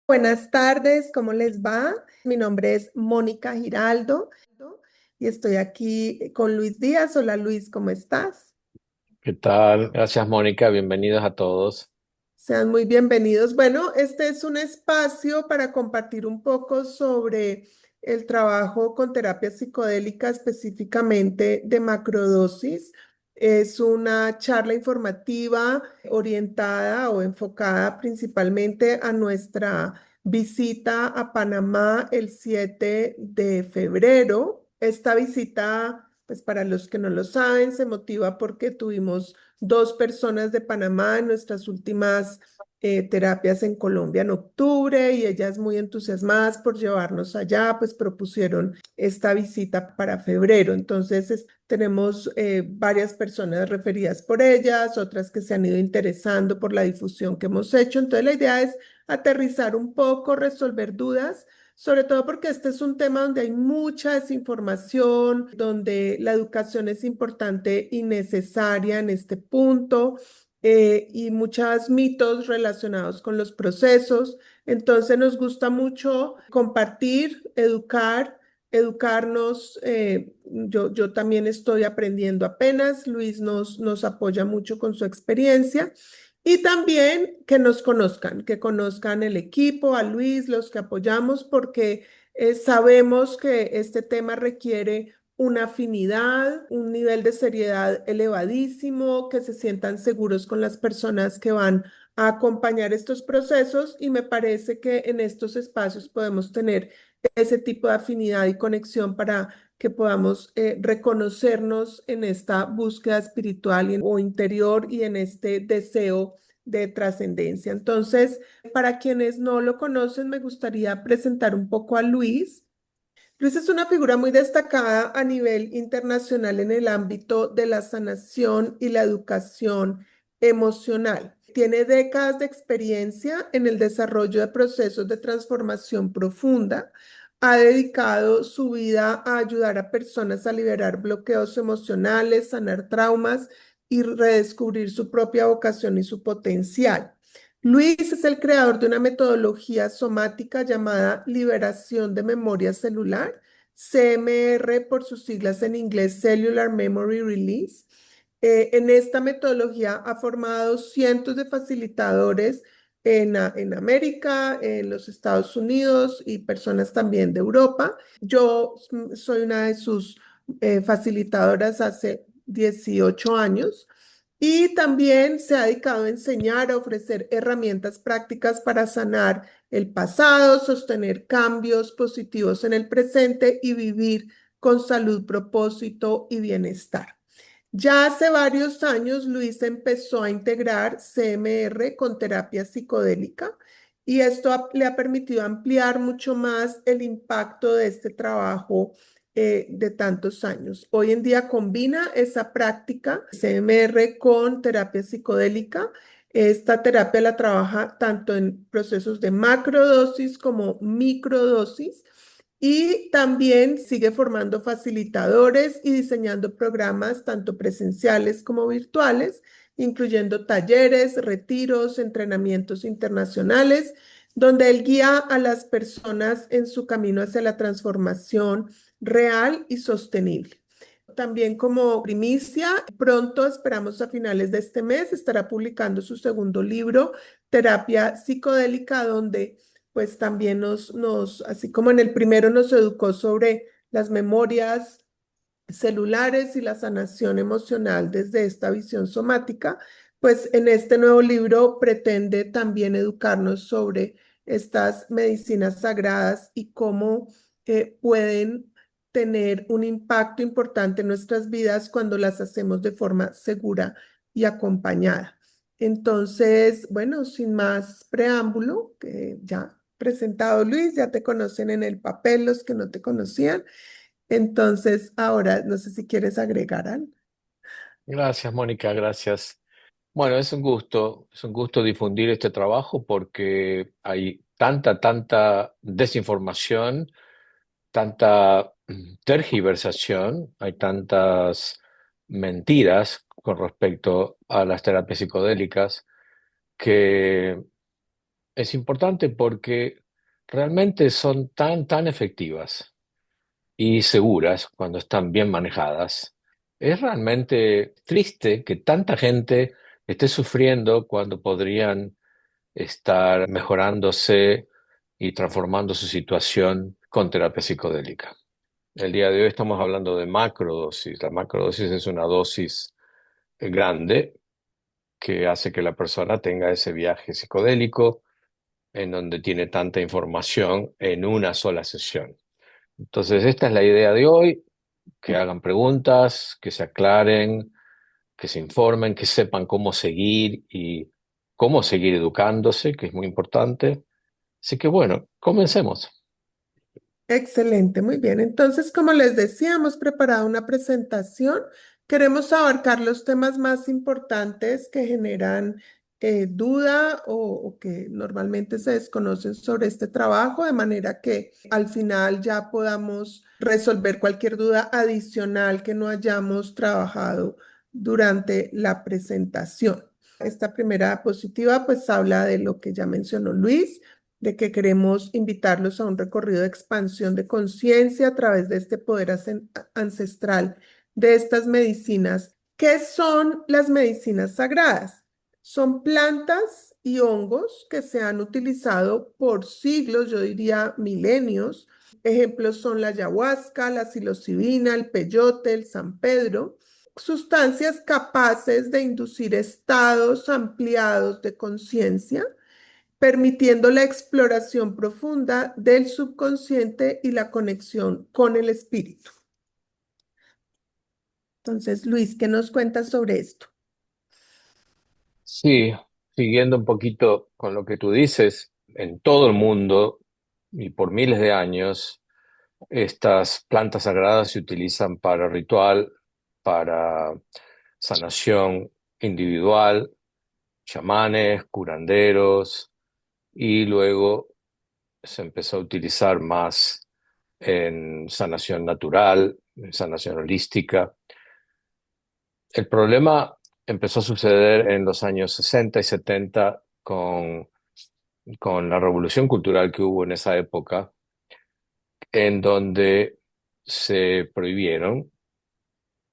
Buenas tardes, ¿cómo les va? Mi nombre es Mónica Giraldo y estoy aquí con Luis Díaz. Hola Luis, ¿cómo estás? ¿Qué tal? Gracias, Mónica. Bienvenidos a todos. Sean muy bienvenidos. Bueno, este es un espacio para compartir un poco sobre el trabajo con terapia psicodélica, específicamente de macrodosis. Es una charla informativa orientada o enfocada principalmente a nuestra visita a Panamá el 7 de febrero. Esta visita, pues para los que no lo saben, se motiva porque tuvimos dos personas de Panamá en nuestras últimas terapias en Colombia en octubre y ellas muy entusiasmadas por llevarnos allá, pues propusieron esta visita para febrero. Entonces tenemos varias personas referidas por ellas, otras que se han ido interesando por la difusión que hemos hecho. Entonces la idea es aterrizar un poco, resolver dudas. Sobre todo porque este es un tema donde hay mucha desinformación, donde la educación es importante y necesaria en este punto, y muchos mitos relacionados con los procesos. Entonces nos gusta mucho compartir, educarnos. Yo también estoy aprendiendo apenas. Luis nos apoya mucho con su experiencia. Y también que conozcan el equipo, a Luis, los que apoyamos, porque sabemos que este tema requiere una afinidad, un nivel de seriedad elevadísimo, que se sientan seguros con las personas que van a acompañar estos procesos y me parece que en estos espacios podemos tener ese tipo de afinidad y conexión para que podamos reconocernos en esta búsqueda espiritual o interior y en este deseo de trascendencia. Entonces, para quienes no lo conocen, me gustaría presentar un poco a Luis. Luis es una figura muy destacada a nivel internacional en el ámbito de la sanación y la educación emocional. Tiene décadas de experiencia en el desarrollo de procesos de transformación profunda. Ha dedicado su vida a ayudar a personas a liberar bloqueos emocionales, sanar traumas y redescubrir su propia vocación y su potencial. Luis es el creador de una metodología somática llamada liberación de memoria celular, CMR por sus siglas en inglés, Cellular Memory Release. En esta metodología ha formado cientos de facilitadores en América, en los Estados Unidos y personas también de Europa. Yo soy una de sus facilitadoras hace 18 años. Y también se ha dedicado a enseñar, a ofrecer herramientas prácticas para sanar el pasado, sostener cambios positivos en el presente y vivir con salud, propósito y bienestar. Ya hace varios años, Luis empezó a integrar CMR con terapia psicodélica y esto le ha permitido ampliar mucho más el impacto de este trabajo de tantos años. Hoy en día combina esa práctica CMR con terapia psicodélica. Esta terapia la trabaja tanto en procesos de macrodosis como microdosis y también sigue formando facilitadores y diseñando programas tanto presenciales como virtuales, incluyendo talleres, retiros, entrenamientos internacionales, donde él guía a las personas en su camino hacia la transformación real y sostenible. También como primicia, pronto esperamos a finales de este mes estará publicando su segundo libro, Terapia Psicodélica, donde pues también así como en el primero nos educó sobre las memorias celulares y la sanación emocional desde esta visión somática, pues en este nuevo libro pretende también educarnos sobre estas medicinas sagradas y cómo pueden tener un impacto importante en nuestras vidas cuando las hacemos de forma segura y acompañada. Entonces, bueno, sin más preámbulo, que ya presentado Luis, ya te conocen en el papel los que no te conocían. Entonces, ahora no sé si quieres agregar algo. Gracias, Mónica. Gracias. Bueno, es un gusto difundir este trabajo porque hay tanta desinformación, tanta tergiversación, hay tantas mentiras con respecto a las terapias psicodélicas que es importante porque realmente son tan efectivas y seguras cuando están bien manejadas. Es realmente triste que tanta gente esté sufriendo cuando podrían estar mejorándose y transformando su situación con terapia psicodélica. El día de hoy estamos hablando de macrodosis. La macrodosis es una dosis grande que hace que la persona tenga ese viaje psicodélico en donde tiene tanta información en una sola sesión. Entonces, esta es la idea de hoy, que hagan preguntas, que se aclaren, que se informen, que sepan cómo seguir y cómo seguir educándose, que es muy importante. Así que bueno, comencemos. Excelente, muy bien. Entonces, como les decía, hemos preparado una presentación. Queremos abarcar los temas más importantes que generan duda o que normalmente se desconocen sobre este trabajo, de manera que al final ya podamos resolver cualquier duda adicional que no hayamos trabajado durante la presentación. Esta primera diapositiva pues habla de lo que ya mencionó Luis, de que queremos invitarlos a un recorrido de expansión de conciencia a través de este poder ancestral de estas medicinas. ¿Qué son las medicinas sagradas? Son plantas y hongos que se han utilizado por siglos, yo diría milenios. Ejemplos son la ayahuasca, la psilocibina, el peyote, el San Pedro, sustancias capaces de inducir estados ampliados de conciencia, permitiendo la exploración profunda del subconsciente y la conexión con el espíritu. Entonces, Luis, ¿qué nos cuentas sobre esto? Sí, siguiendo un poquito con lo que tú dices, en todo el mundo y por miles de años, estas plantas sagradas se utilizan para ritual, para sanación individual, chamanes, curanderos, y luego se empezó a utilizar más en sanación natural, en sanación holística. El problema empezó a suceder en los años 60 y 70 con la revolución cultural que hubo en esa época, en donde se prohibieron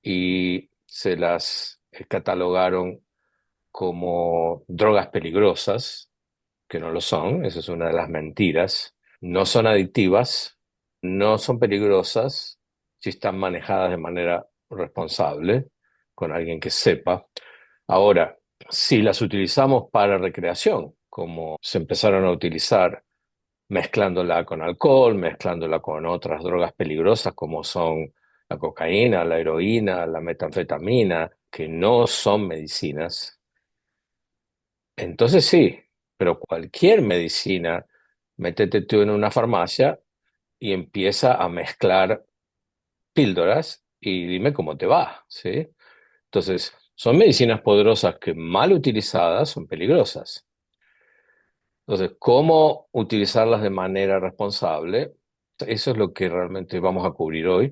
y se las catalogaron como drogas peligrosas, que no lo son, esa es una de las mentiras. No son adictivas, no son peligrosas si están manejadas de manera responsable, con alguien que sepa. Ahora, si las utilizamos para recreación, como se empezaron a utilizar mezclándola con alcohol, mezclándola con otras drogas peligrosas como son la cocaína, la heroína, la metanfetamina, que no son medicinas, entonces sí, pero cualquier medicina, métete tú en una farmacia y empieza a mezclar píldoras y dime cómo te va, ¿sí? Entonces, son medicinas poderosas que mal utilizadas son peligrosas. Entonces, ¿cómo utilizarlas de manera responsable? Eso es lo que realmente vamos a cubrir hoy.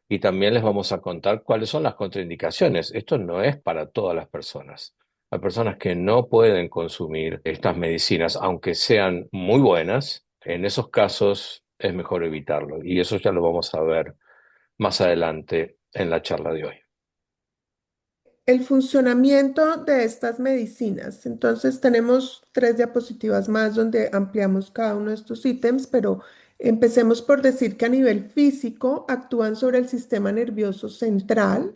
Y también les vamos a contar cuáles son las contraindicaciones. Esto no es para todas las personas. Hay personas que no pueden consumir estas medicinas, aunque sean muy buenas. En esos casos es mejor evitarlo. Y eso ya lo vamos a ver más adelante en la charla de hoy. El funcionamiento de estas medicinas. Entonces, tenemos tres diapositivas más donde ampliamos cada uno de estos ítems, pero empecemos por decir que a nivel físico actúan sobre el sistema nervioso central,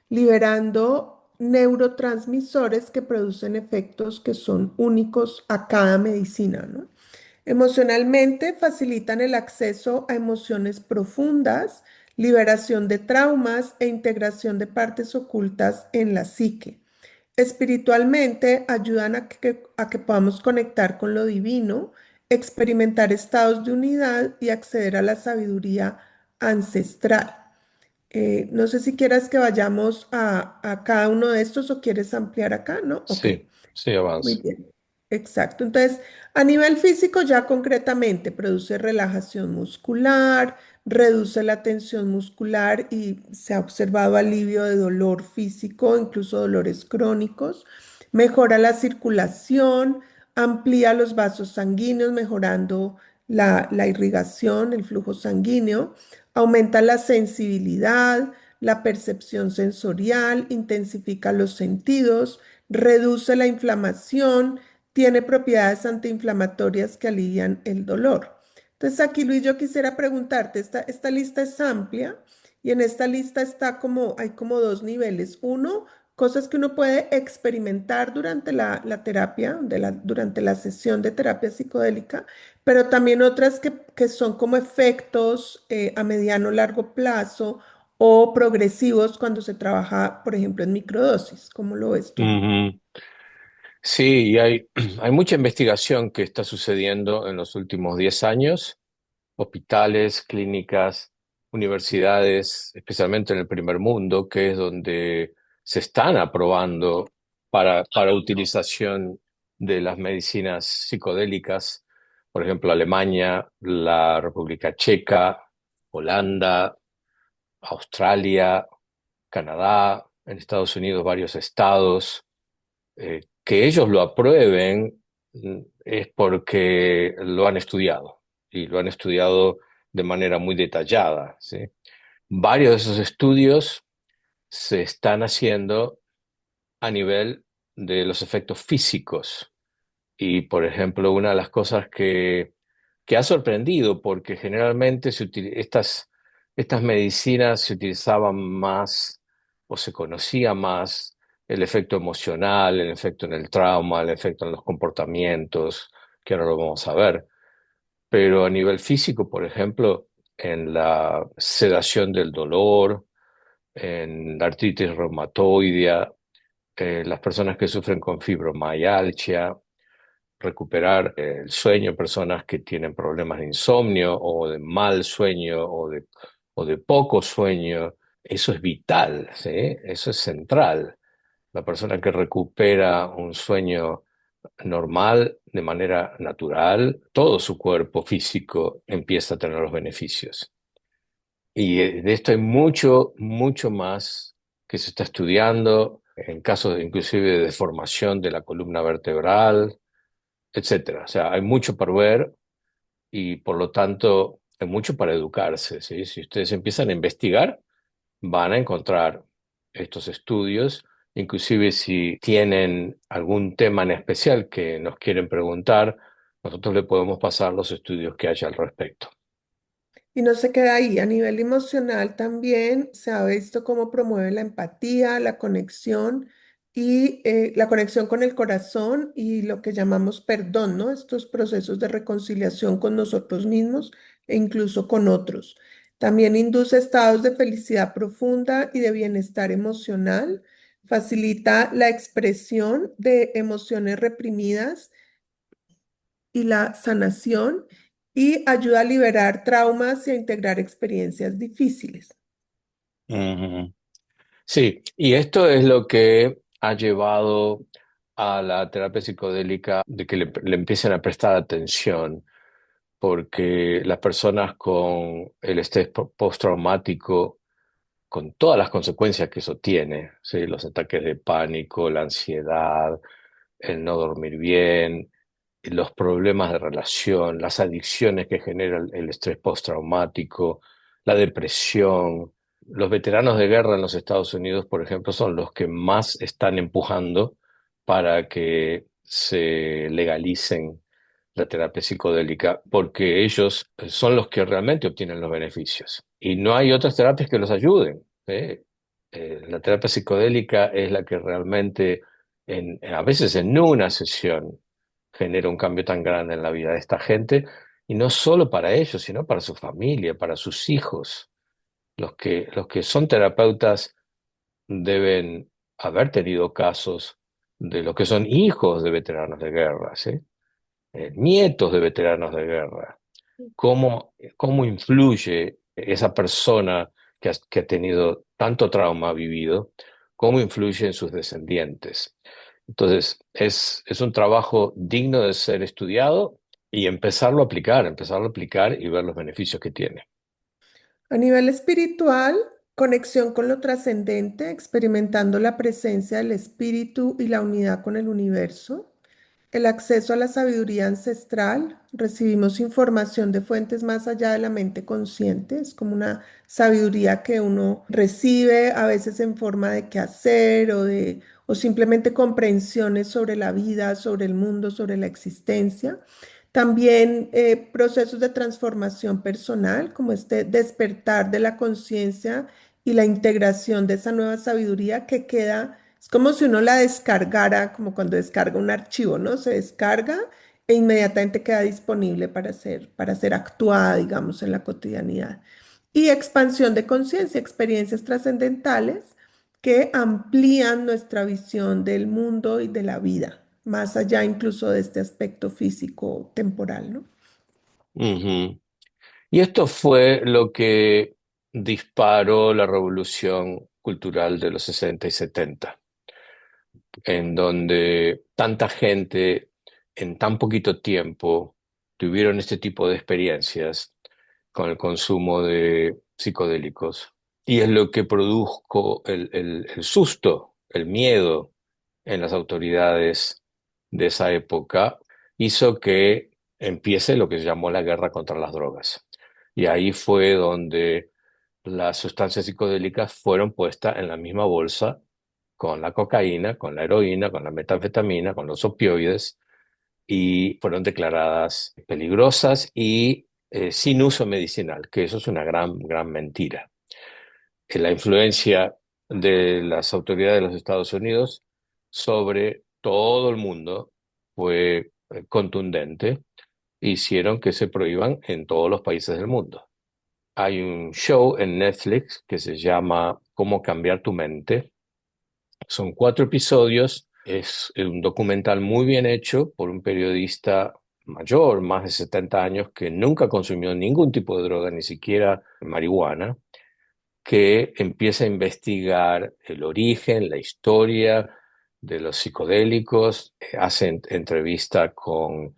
liberando neurotransmisores que producen efectos que son únicos a cada medicina, ¿no? Emocionalmente facilitan el acceso a emociones profundas, liberación de traumas e integración de partes ocultas en la psique. Espiritualmente ayudan a que podamos conectar con lo divino, experimentar estados de unidad y acceder a la sabiduría ancestral. No sé si quieras que vayamos a cada uno de estos o quieres ampliar acá, ¿no? Ok. Sí, sí, Muy avance. bien, exacto. Entonces, a nivel físico, ya concretamente produce relajación muscular, reduce la tensión muscular y se ha observado alivio de dolor físico, incluso dolores crónicos, mejora la circulación, amplía los vasos sanguíneos, mejorando la irrigación, el flujo sanguíneo, aumenta la sensibilidad, la percepción sensorial, intensifica los sentidos, reduce la inflamación, tiene propiedades antiinflamatorias que alivian el dolor. Entonces aquí, Luis, yo quisiera preguntarte, esta lista es amplia y en esta lista está hay como dos niveles. Uno, cosas que uno puede experimentar durante la terapia, durante la sesión de terapia psicodélica, pero también otras que son como efectos a mediano o largo plazo o progresivos cuando se trabaja, por ejemplo, en microdosis. ¿Cómo lo ves tú? Ujú. Sí, y hay, hay mucha investigación que está sucediendo en los últimos 10 años, hospitales, clínicas, universidades, especialmente en el primer mundo, que es donde se están aprobando para utilización de las medicinas psicodélicas, por ejemplo, Alemania, la República Checa, Holanda, Australia, Canadá, en Estados Unidos varios estados. Que ellos lo aprueben es porque lo han estudiado y lo han estudiado de manera muy detallada, ¿sí? Varios de esos estudios se están haciendo a nivel de los efectos físicos. Y, por ejemplo, una de las cosas que ha sorprendido, porque generalmente estas medicinas se utilizaban más o se conocía más el efecto emocional, el efecto en el trauma, el efecto en los comportamientos, que ahora lo vamos a ver. Pero a nivel físico, por ejemplo, en la sedación del dolor, en la artritis reumatoidea, las personas que sufren con fibromialgia, recuperar el sueño, personas que tienen problemas de insomnio o de mal sueño o de poco sueño, eso es vital, ¿sí? Eso es central. La persona que recupera un sueño normal, de manera natural, todo su cuerpo físico empieza a tener los beneficios. Y de esto hay mucho, mucho más que se está estudiando, en casos inclusive de deformación de la columna vertebral, etcétera. O sea, hay mucho para ver y por lo tanto hay mucho para educarse, ¿sí? Si ustedes empiezan a investigar, van a encontrar estos estudios, inclusive si tienen algún tema en especial que nos quieren preguntar, nosotros le podemos pasar los estudios que haya al respecto. Y no se queda ahí, a nivel emocional también se ha visto cómo promueve la empatía, la conexión y la conexión con el corazón y lo que llamamos perdón, ¿no? Estos procesos de reconciliación con nosotros mismos e incluso con otros. También induce estados de felicidad profunda y de bienestar emocional, facilita la expresión de emociones reprimidas y la sanación y ayuda a liberar traumas y a integrar experiencias difíciles. Ujú. Sí, y esto es lo que ha llevado a la terapia psicodélica de que le empiecen a prestar atención, porque las personas con el estrés postraumático, con todas las consecuencias que eso tiene, ¿sí? Los ataques de pánico, la ansiedad, el no dormir bien, los problemas de relación, las adicciones que genera el estrés postraumático, la depresión. Los veteranos de guerra en los Estados Unidos, por ejemplo, son los que más están empujando para que se legalicen la terapia psicodélica, porque ellos son los que realmente obtienen los beneficios. Y no hay otras terapias que los ayuden, ¿sí? La terapia psicodélica es la que realmente, a veces en una sesión, genera un cambio tan grande en la vida de esta gente, y no solo para ellos, sino para su familia, para sus hijos. Los que son terapeutas deben haber tenido casos de los que son hijos de veteranos de guerra, ¿sí? Nietos de veteranos de guerra. Cómo influye esa persona que ha tenido tanto trauma vivido, cómo influye en sus descendientes. Entonces, es un trabajo digno de ser estudiado y empezarlo a aplicar y ver los beneficios que tiene. A nivel espiritual, conexión con lo trascendente, experimentando la presencia del espíritu y la unidad con el universo. el acceso a la sabiduría ancestral, recibimos información de fuentes más allá de la mente consciente, es como una sabiduría que uno recibe a veces en forma de qué hacer o simplemente comprensiones sobre la vida, sobre el mundo, sobre la existencia. También procesos de transformación personal, como este despertar de la conciencia y la integración de esa nueva sabiduría que queda, es como si uno la descargara, como cuando descarga un archivo, ¿no? Se descarga e inmediatamente queda disponible para ser actuada, digamos, en la cotidianidad. Y expansión de conciencia, experiencias trascendentales que amplían nuestra visión del mundo y de la vida, más allá incluso de este aspecto físico temporal, ¿no? Ujú. Y esto fue lo que disparó la revolución cultural de los 60 y 70, en donde tanta gente en tan poquito tiempo tuvieron este tipo de experiencias con el consumo de psicodélicos. Y es lo que produjo el susto, el miedo en las autoridades de esa época, hizo que empiece lo que se llamó la guerra contra las drogas. Y ahí fue donde las sustancias psicodélicas fueron puestas en la misma bolsa con la cocaína, con la heroína, con la metanfetamina, con los opioides, y fueron declaradas peligrosas y sin uso medicinal, que eso es una gran, gran mentira. La influencia de las autoridades de los Estados Unidos sobre todo el mundo fue contundente, hicieron que se prohíban en todos los países del mundo. Hay un show en Netflix que se llama Cómo cambiar tu mente. Son 4 episodios. Es un documental muy bien hecho por un periodista mayor, más de 70 años, que nunca consumió ningún tipo de droga, ni siquiera marihuana, que empieza a investigar el origen, la historia de los psicodélicos, hace entrevista con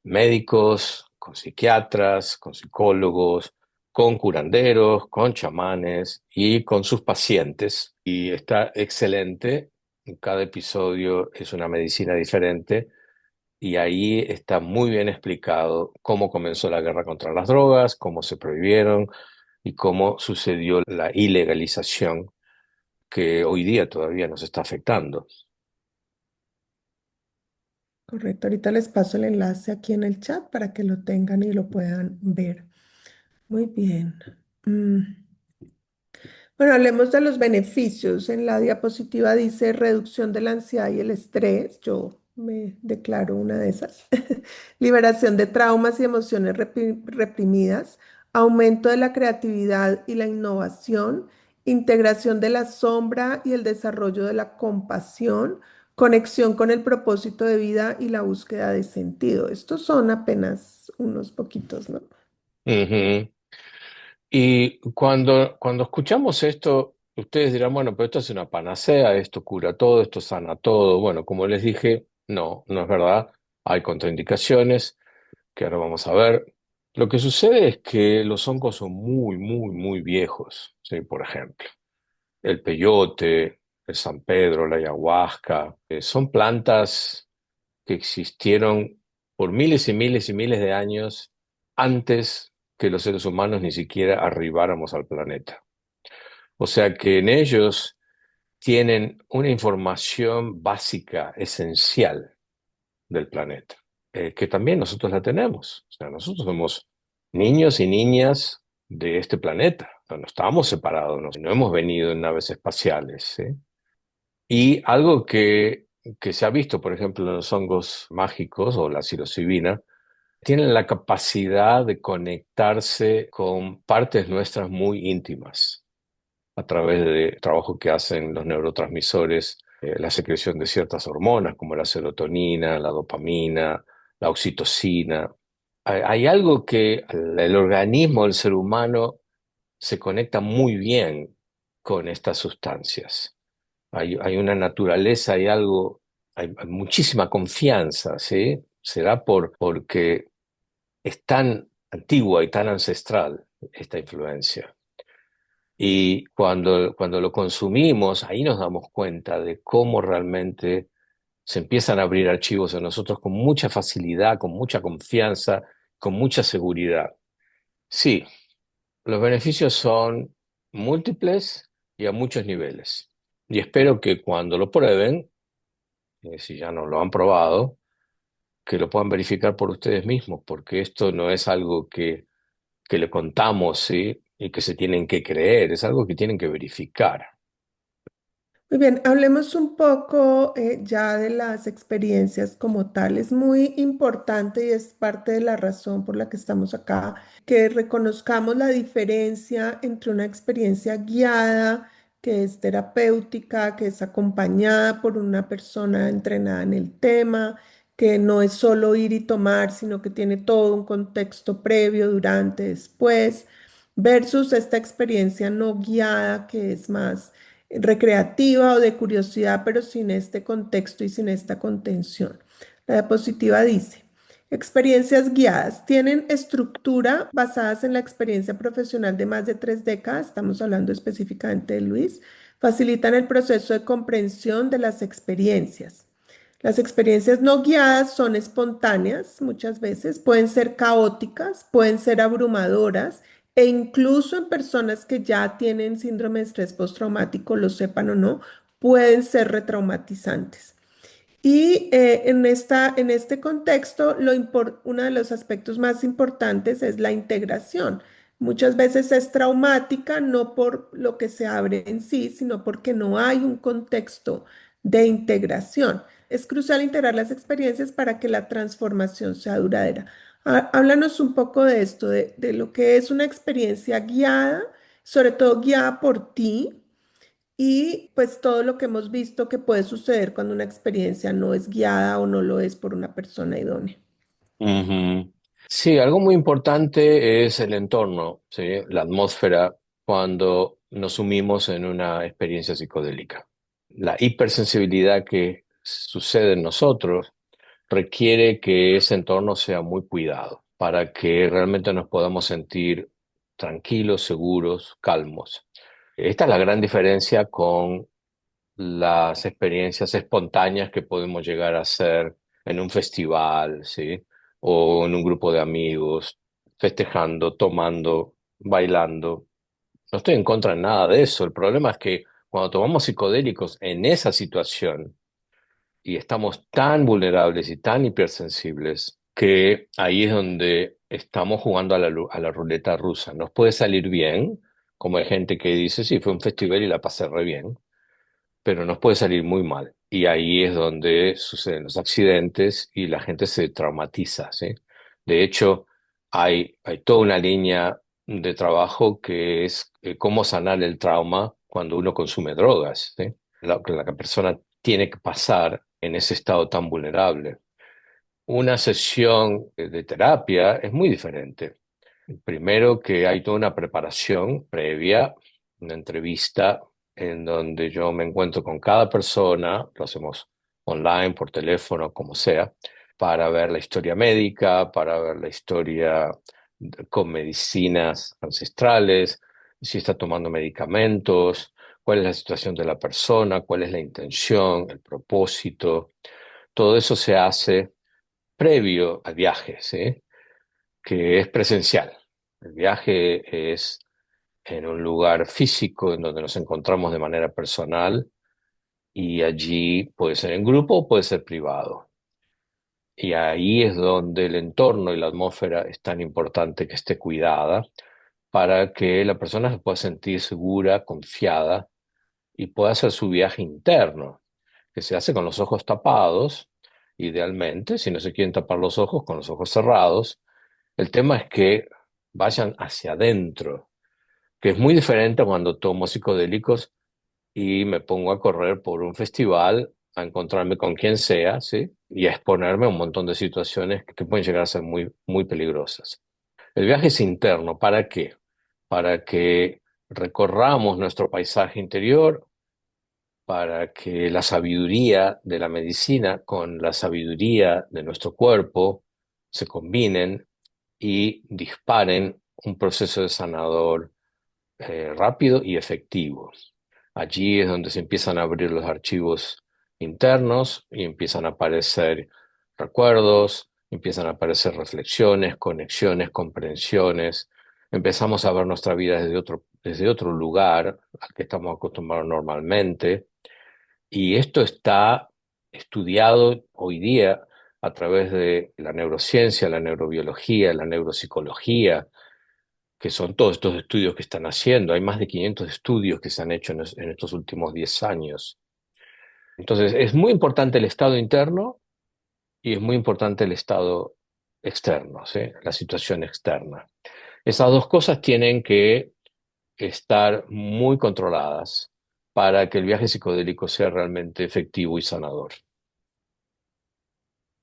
médicos, con psiquiatras, con psicólogos, con curanderos, con chamanes y con sus pacientes. Y está excelente. Cada episodio es una medicina diferente y ahí está muy bien explicado cómo comenzó la guerra contra las drogas, cómo se prohibieron y cómo sucedió la ilegalización que hoy día todavía nos está afectando. Correcto, ahorita les paso el enlace aquí en el chat para que lo tengan y lo puedan ver. Muy bien. Mm. Bueno, hablemos de los beneficios. En la diapositiva dice reducción de la ansiedad y el estrés. Yo me declaro una de esas. Liberación de traumas y emociones reprimidas. Aumento de la creatividad y la innovación. Integración de la sombra y el desarrollo de la compasión. Conexión con el propósito de vida y la búsqueda de sentido. Estos son apenas unos poquitos, ¿no? Ujú. Y cuando escuchamos esto, ustedes dirán, bueno, pero esto es una panacea, esto cura todo, esto sana todo. Bueno, como les dije, no, no es verdad. Hay contraindicaciones que ahora vamos a ver. Lo que sucede es que los hongos son muy, muy, muy viejos, ¿sí? Por ejemplo, el peyote, el San Pedro, la ayahuasca, son plantas que existieron por miles y miles y miles de años antes que los seres humanos ni siquiera arribáramos al planeta. O sea que en ellos tienen una información básica, esencial del planeta, que también nosotros la tenemos. O sea, nosotros somos niños y niñas de este planeta. No estamos separados, no hemos venido en naves espaciales, ¿sí? Y algo que se ha visto, por ejemplo, en los hongos mágicos o la psilocibina, tienen la capacidad de conectarse con partes nuestras muy íntimas a través del trabajo que hacen los neurotransmisores, la secreción de ciertas hormonas como la serotonina, la dopamina, la oxitocina. Hay algo que el organismo del ser humano se conecta muy bien con estas sustancias. Hay una naturaleza, hay algo, hay muchísima confianza, ¿sí? Será porque es tan antigua y tan ancestral esta influencia. Y cuando lo consumimos, ahí nos damos cuenta de cómo realmente se empiezan a abrir archivos en nosotros con mucha facilidad, con mucha confianza, con mucha seguridad. Sí, los beneficios son múltiples y a muchos niveles. Y espero que cuando lo prueben, si ya no lo han probado, que lo puedan verificar por ustedes mismos, porque esto no es algo que le contamos, ¿sí? Y que se tienen que creer, es algo que tienen que verificar. Muy bien, hablemos un poco ya de las experiencias como tal. Es muy importante y es parte de la razón por la que estamos acá, que reconozcamos la diferencia entre una experiencia guiada, que es terapéutica, que es acompañada por una persona entrenada en el tema, que no es solo ir y tomar, sino que tiene todo un contexto previo, durante, después, versus esta experiencia no guiada, que es más recreativa o de curiosidad, pero sin este contexto y sin esta contención. La diapositiva dice, experiencias guiadas tienen estructura basadas en la experiencia profesional de más de 3 décadas, estamos hablando específicamente de Luis, facilitan el proceso de comprensión de las experiencias. Las experiencias no guiadas son espontáneas muchas veces, pueden ser caóticas, pueden ser abrumadoras e incluso en personas que ya tienen síndrome de estrés postraumático, lo sepan o no, pueden ser retraumatizantes. Y en este contexto, uno de los aspectos más importantes es la integración. Muchas veces es traumática no por lo que se abre en sí, sino porque no hay un contexto de integración. Es crucial integrar las experiencias para que la transformación sea duradera. Háblanos un poco de esto, de lo que es una experiencia guiada, sobre todo guiada por ti y pues todo lo que hemos visto que puede suceder cuando una experiencia no es guiada o no lo es por una persona idónea. Ujú. Sí, algo muy importante es el entorno, ¿sí? La atmósfera cuando nos sumimos en una experiencia psicodélica. La hipersensibilidad que sucede en nosotros requiere que ese entorno sea muy cuidado para que realmente nos podamos sentir tranquilos, seguros, calmos. Esta es la gran diferencia con las experiencias espontáneas que podemos llegar a hacer en un festival, ¿sí? O en un grupo de amigos, festejando, tomando, bailando. No estoy en contra de nada de eso. El problema es que cuando tomamos psicodélicos en esa situación y estamos tan vulnerables y tan hipersensibles, que ahí es donde estamos jugando a a la ruleta rusa. Nos puede salir bien, como hay gente que dice, sí, fue un festival y la pasé re bien, pero nos puede salir muy mal. Y ahí es donde suceden los accidentes y la gente se traumatiza, ¿sí? De hecho, hay toda una línea de trabajo que es cómo sanar el trauma cuando uno consume drogas, ¿sí? La persona tiene que pasar en ese estado tan vulnerable. Una sesión de terapia es muy diferente. Primero que hay toda una preparación previa, una entrevista en donde yo me encuentro con cada persona, lo hacemos online, por teléfono, como sea, para ver la historia médica, para ver la historia con medicinas ancestrales, si está tomando medicamentos, cuál es la situación de la persona, cuál es la intención, el propósito. Todo eso se hace previo al viaje, ¿sí? Que es presencial. El viaje es en un lugar físico en donde nos encontramos de manera personal y allí puede ser en grupo o puede ser privado. Y ahí es donde el entorno y la atmósfera es tan importante que esté cuidada para que la persona se pueda sentir segura, confiada y pueda hacer su viaje interno, que se hace con los ojos tapados, idealmente, si no se quieren tapar los ojos, con los ojos cerrados. El tema es que vayan hacia adentro, que es muy diferente a cuando tomo psicodélicos y me pongo a correr por un festival, a encontrarme con quien sea, ¿sí? Y a exponerme a un montón de situaciones que pueden llegar a ser muy, muy peligrosas. El viaje es interno, ¿para qué? Para que recorramos nuestro paisaje interior, para que la sabiduría de la medicina con la sabiduría de nuestro cuerpo se combinen y disparen un proceso de sanador rápido y efectivo. Allí es donde se empiezan a abrir los archivos internos y empiezan a aparecer recuerdos, empiezan a aparecer reflexiones, conexiones, comprensiones. Empezamos a ver nuestra vida desde otro lugar al que estamos acostumbrados normalmente. Y esto está estudiado hoy día a través de la neurociencia, la neurobiología, la neuropsicología, que son todos estos estudios que están haciendo. Hay más de 500 estudios que se han hecho en estos últimos 10 años. Entonces, es muy importante el estado interno y es muy importante el estado externo, ¿sí? La situación externa. Esas dos cosas tienen que estar muy controladas para que el viaje psicodélico sea realmente efectivo y sanador.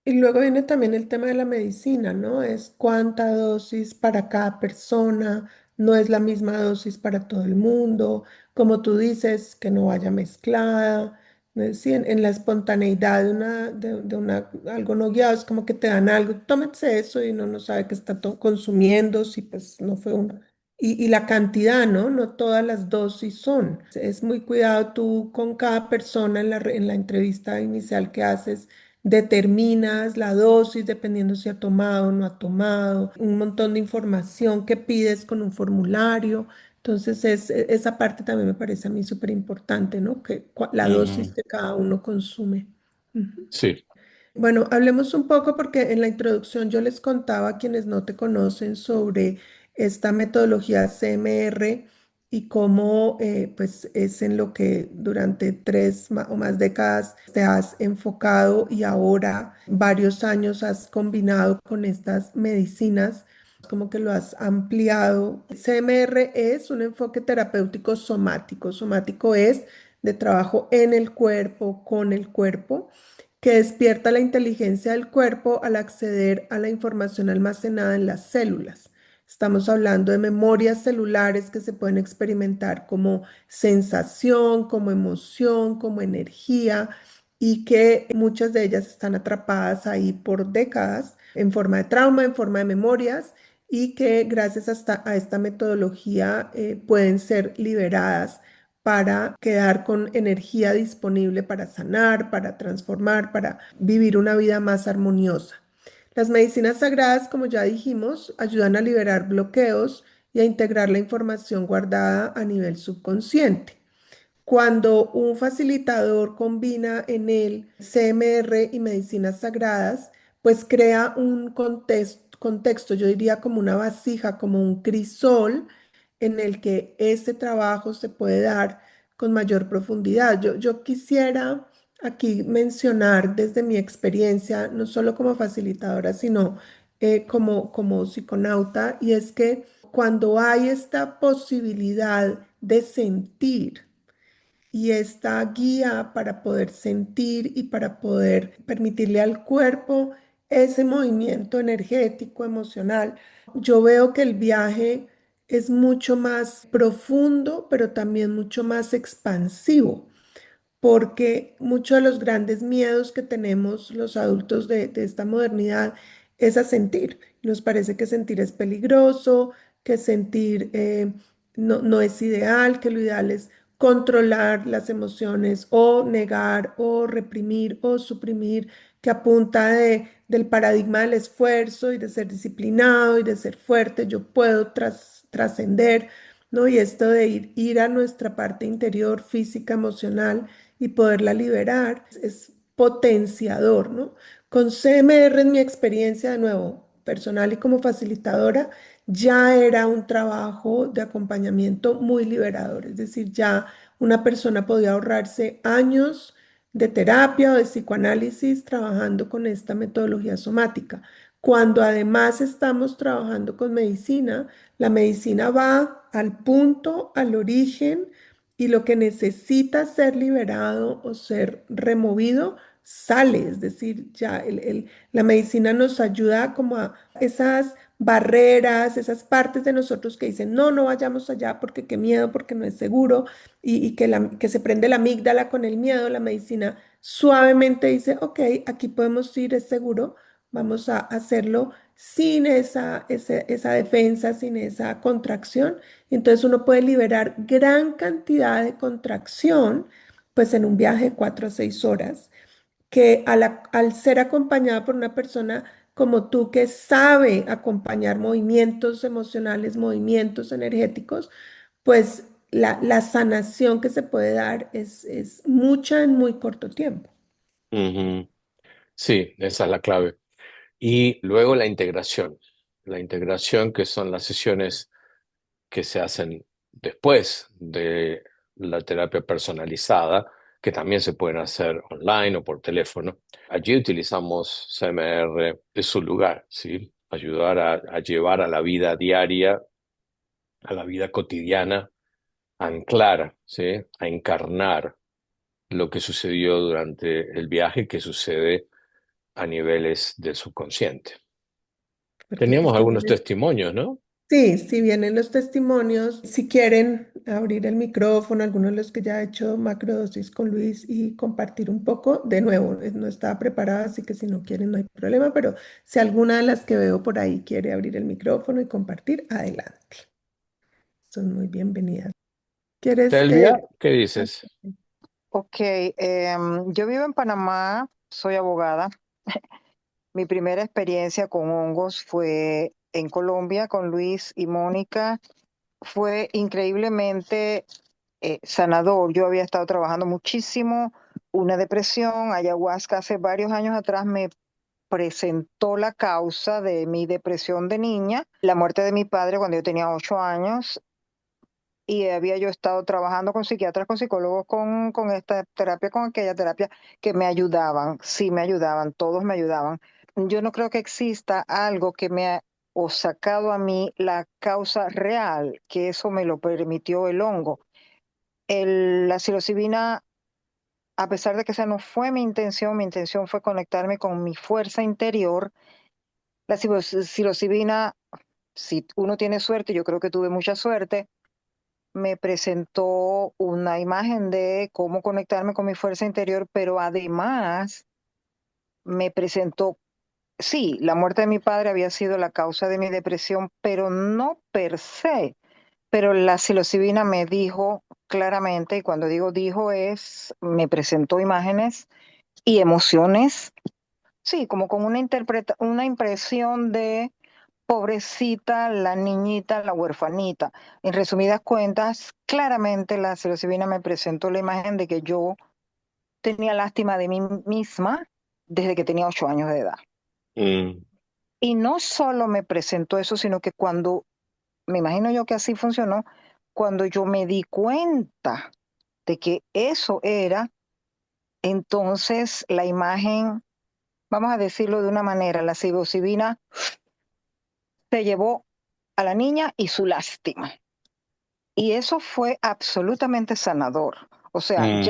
Y luego viene también el tema de la medicina, ¿no? Es cuánta dosis para cada persona, no es la misma dosis para todo el mundo, como tú dices, que no vaya mezclada. Sí, en la espontaneidad de algo no guiado, es como que te dan algo, tómese eso y uno no sabe qué está consumiendo, si pues no fue uno. Y la cantidad, ¿no? No todas las dosis son. Es muy cuidado tú con cada persona en la entrevista inicial que haces, determinas la dosis dependiendo si ha tomado o no ha tomado, un montón de información que pides con un formulario. Entonces, esa parte también me parece a mí súper importante, ¿no? Que la dosis Ujú. que cada uno consume. Ujú. Sí. Bueno, hablemos un poco porque en la introducción yo les contaba a quienes no te conocen sobre esta metodología CMR y cómo pues es en lo que durante o más décadas te has enfocado y ahora varios años has combinado con estas medicinas, como que lo has ampliado. CMR es un enfoque terapéutico somático. Somático es de trabajo en el cuerpo, con el cuerpo que despierta la inteligencia del cuerpo al acceder a la información almacenada en las células. Estamos hablando de memorias celulares que se pueden experimentar como sensación, como emoción, como energía y que muchas de ellas están atrapadas ahí por décadas en forma de trauma, en forma de memorias y que gracias a esta metodología pueden ser liberadas para quedar con energía disponible para sanar, para transformar, para vivir una vida más armoniosa. Las medicinas sagradas, como ya dijimos, ayudan a liberar bloqueos y a integrar la información guardada a nivel subconsciente. Cuando un facilitador combina en él CMR y medicinas sagradas, pues crea un contexto, yo diría como una vasija, como un crisol en el que este trabajo se puede dar con mayor profundidad. Yo quisiera aquí mencionar desde mi experiencia, no solo como facilitadora, sino como psiconauta, y es que cuando hay esta posibilidad de sentir, y esta guía para poder sentir y para poder permitirle al cuerpo ese movimiento energético, emocional. Yo veo que el viaje es mucho más profundo, pero también mucho más expansivo porque muchos de los grandes miedos que tenemos los adultos de esta modernidad es a sentir. Nos parece que sentir es peligroso, que sentir no es ideal, que lo ideal es controlar las emociones o negar o reprimir o suprimir, que apunta del paradigma del esfuerzo y de ser disciplinado y de ser fuerte, yo puedo trascender, ¿no? Y esto de ir a nuestra parte interior, física, emocional y poderla liberar es potenciador, ¿no? Con CMR, en mi experiencia de nuevo, personal y como facilitadora, ya era un trabajo de acompañamiento muy liberador, es decir, ya una persona podía ahorrarse años de terapia o de psicoanálisis trabajando con esta metodología somática. Cuando además estamos trabajando con medicina, la medicina va al punto, al origen y lo que necesita ser liberado o ser removido sale, es decir, ya la medicina nos ayuda como a esas barreras, esas partes de nosotros que dicen, no, no vayamos allá porque qué miedo, porque no es seguro, y que se prende la amígdala con el miedo, la medicina suavemente dice, ok, aquí podemos ir, es seguro, vamos a hacerlo sin esa defensa, sin esa contracción. Entonces uno puede liberar gran cantidad de contracción pues en un viaje de 4 a 6 horas, que al ser acompañada por una persona como tú que sabe acompañar movimientos emocionales, movimientos energéticos, pues la sanación que se puede dar es mucha en muy corto tiempo. Ujú. Sí, esa es la clave. Y luego la integración que son las sesiones que se hacen después de la terapia personalizada, que también se pueden hacer online o por teléfono. Allí utilizamos CMR, es su lugar, ¿sí? Ayudar a llevar a la vida diaria, a la vida cotidiana, a anclar, ¿sí? A encarnar lo que sucedió durante el viaje, que sucede a niveles del subconsciente. Porque es Teníamos que algunos testimonios, ¿no? sí, si vienen los testimonios, si quieren abrir el micrófono, algunos de los que ya he hecho macrodosis con Luis y compartir un poco, de nuevo, no estaba preparada, así que si no quieren no hay problema, pero si alguna de las que veo por ahí quiere abrir el micrófono y compartir, adelante. Son muy bienvenidas. ¿Quieres? Telvia, ¿qué dices? Ok, yo vivo en Panamá, soy abogada. Mi primera experiencia con hongos fue en Colombia con Luis y Mónica. Fue increíblemente sanador. Yo había estado trabajando muchísimo, una depresión, ayahuasca hace varios años atrás me presentó la causa de mi depresión de niña, la muerte de mi padre cuando yo tenía 8 años y había yo estado trabajando con psiquiatras, con psicólogos, con esta terapia, con aquella terapia, que me ayudaban, sí me ayudaban, todos me ayudaban. Yo no creo que exista algo que me ha o sacado a mí la causa real, que eso me lo permitió el hongo. La psilocibina, a pesar de que esa no fue mi intención fue conectarme con mi fuerza interior. La psilocibina, si uno tiene suerte, yo creo que tuve mucha suerte, me presentó una imagen de cómo conectarme con mi fuerza interior, pero además me presentó, sí, la muerte de mi padre había sido la causa de mi depresión, pero no per se. Pero la psilocibina me dijo claramente, y cuando digo dijo es, me presentó imágenes y emociones, sí, como con una impresión de pobrecita, la niñita, la huerfanita. En resumidas cuentas, claramente la psilocibina me presentó la imagen de que yo tenía lástima de mí misma desde que tenía 8 años de edad. Mm, Y no solo me presentó eso, sino que cuando, me imagino yo que así funcionó, cuando yo me di cuenta de que eso era, entonces la imagen, vamos a decirlo de una manera, la psilocibina se llevó a la niña y su lástima. Y eso fue absolutamente sanador. O sea, mm,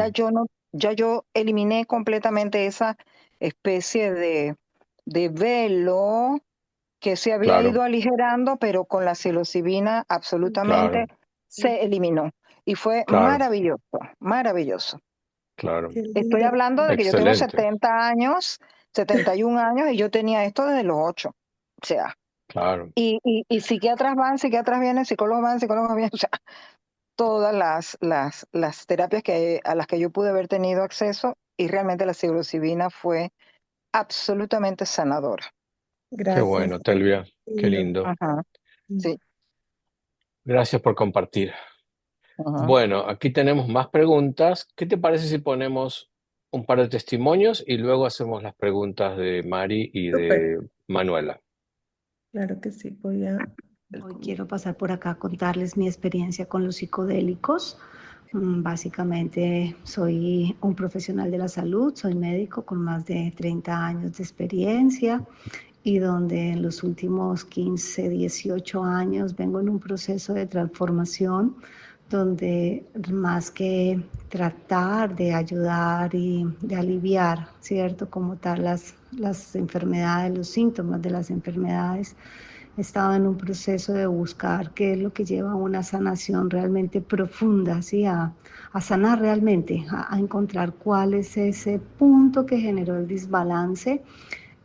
ya yo eliminé completamente esa especie de velo que se había claro, ido aligerando, pero con la psilocibina absolutamente claro, se eliminó. Y fue claro, maravilloso, maravilloso. claro. qué Estoy lindo. hablando de que yo tengo Excelente, 70 años, 71 años, y yo tenía esto desde los 8. O sea, claro. y psiquiatras van, psiquiatras vienen, psicólogos van, psicólogos vienen. O sea, todas las terapias a las que yo pude haber tenido acceso y realmente la psilocibina fue absolutamente sanadora. Qué Gracias. bueno, Telvia, qué Lindo. lindo. Ajá, sí. Gracias por compartir. Ajá. Bueno, aquí tenemos más preguntas. ¿Qué te parece si ponemos un par de testimonios y luego hacemos las preguntas de Mari y Súper. de Manuela? Claro que sí. Voy a... Hoy quiero pasar por acá a contarles mi experiencia con los psicodélicos. Básicamente soy un profesional de la salud, soy médico con más de 30 años de experiencia y donde en los últimos 15, 18 años vengo en un proceso de transformación donde más que tratar de ayudar y de aliviar, ¿cierto? Como tal las enfermedades, los síntomas de las enfermedades, he estado en un proceso de buscar qué es lo que lleva a una sanación realmente profunda, ¿sí? A sanar realmente, a encontrar cuál es ese punto que generó el desbalance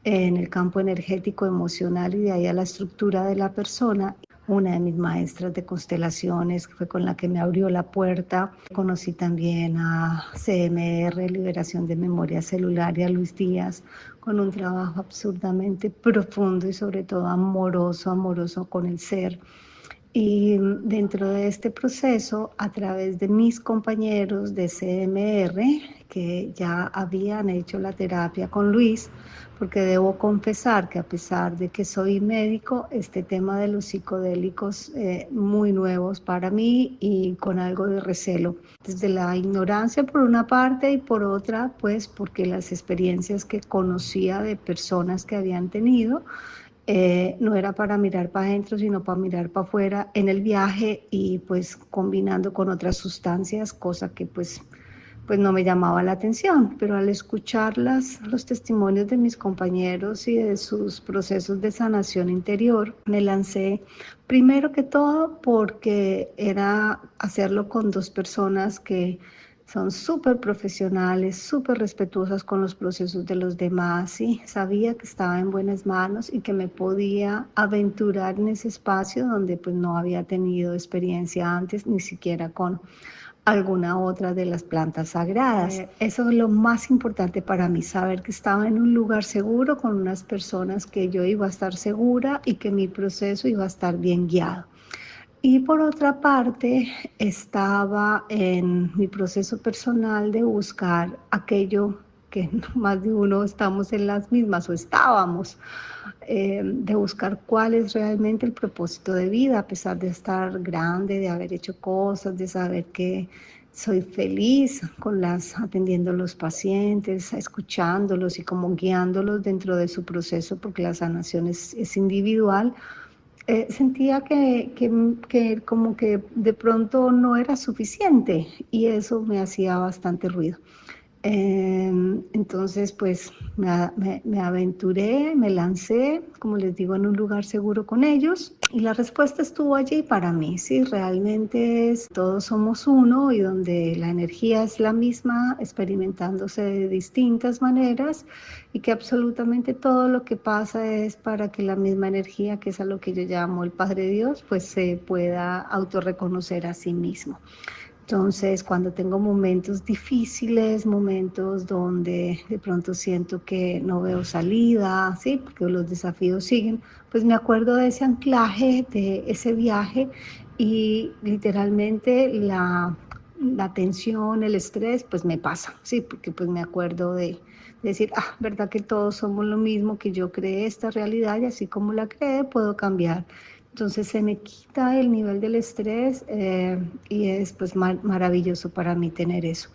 en el campo energético, emocional y de ahí a la estructura de la persona. una de mis maestras de constelaciones, que fue con la que me abrió la puerta. Conocí también a CMR, Liberación de Memoria Celular, y a Luis Díaz, con un trabajo absurdamente profundo y sobre todo amoroso, amoroso con el ser. Y dentro de este proceso, a través de mis compañeros de CMR, que ya habían hecho la terapia con Luis, porque debo confesar que a pesar de que soy médico, este tema de los psicodélicos muy nuevos para mí y con algo de recelo. Desde la ignorancia por una parte y por otra, pues porque las experiencias que conocía de personas que habían tenido, no era para mirar para adentro, sino para mirar para afuera en el viaje y pues combinando con otras sustancias, cosa que pues no me llamaba la atención, pero al escuchar los testimonios de mis compañeros y de sus procesos de sanación interior, me lancé primero que todo porque era hacerlo con dos personas que son súper profesionales, súper respetuosas con los procesos de los demás, y sabía que estaba en buenas manos y que me podía aventurar en ese espacio donde pues no había tenido experiencia antes, ni siquiera con alguna otra de las plantas sagradas. Eso es lo más importante para mí, saber que estaba en un lugar seguro con unas personas que yo iba a estar segura y que mi proceso iba a estar bien guiado. Y por otra parte, estaba en mi proceso personal de buscar aquello que más de uno estamos en las mismas o estábamos, de buscar cuál es realmente el propósito de vida, a pesar de estar grande, de haber hecho cosas, de saber que soy feliz atendiendo a los pacientes, escuchándolos y como guiándolos dentro de su proceso, porque la sanación es individual. Sentía que como que de pronto no era suficiente y eso me hacía bastante ruido. Entonces, pues me aventuré, me lancé, como les digo, en un lugar seguro con ellos, y la respuesta estuvo allí para mí. Sí, realmente todos somos uno y donde la energía es la misma, experimentándose de distintas maneras, y que absolutamente todo lo que pasa es para que la misma energía, que es a lo que yo llamo el Padre Dios, pues se pueda autorreconocer a sí mismo. Entonces, cuando tengo momentos difíciles, momentos donde de pronto siento que no veo salida, ¿sí? Porque los desafíos siguen, pues me acuerdo de ese anclaje, de ese viaje, y literalmente la tensión, el estrés, pues me pasa, ¿sí? Porque pues me acuerdo de decir, verdad que todos somos lo mismo, que yo creé esta realidad y así como la creé, puedo cambiar. Entonces se me quita el nivel del estrés, y es pues maravilloso para mí tener eso.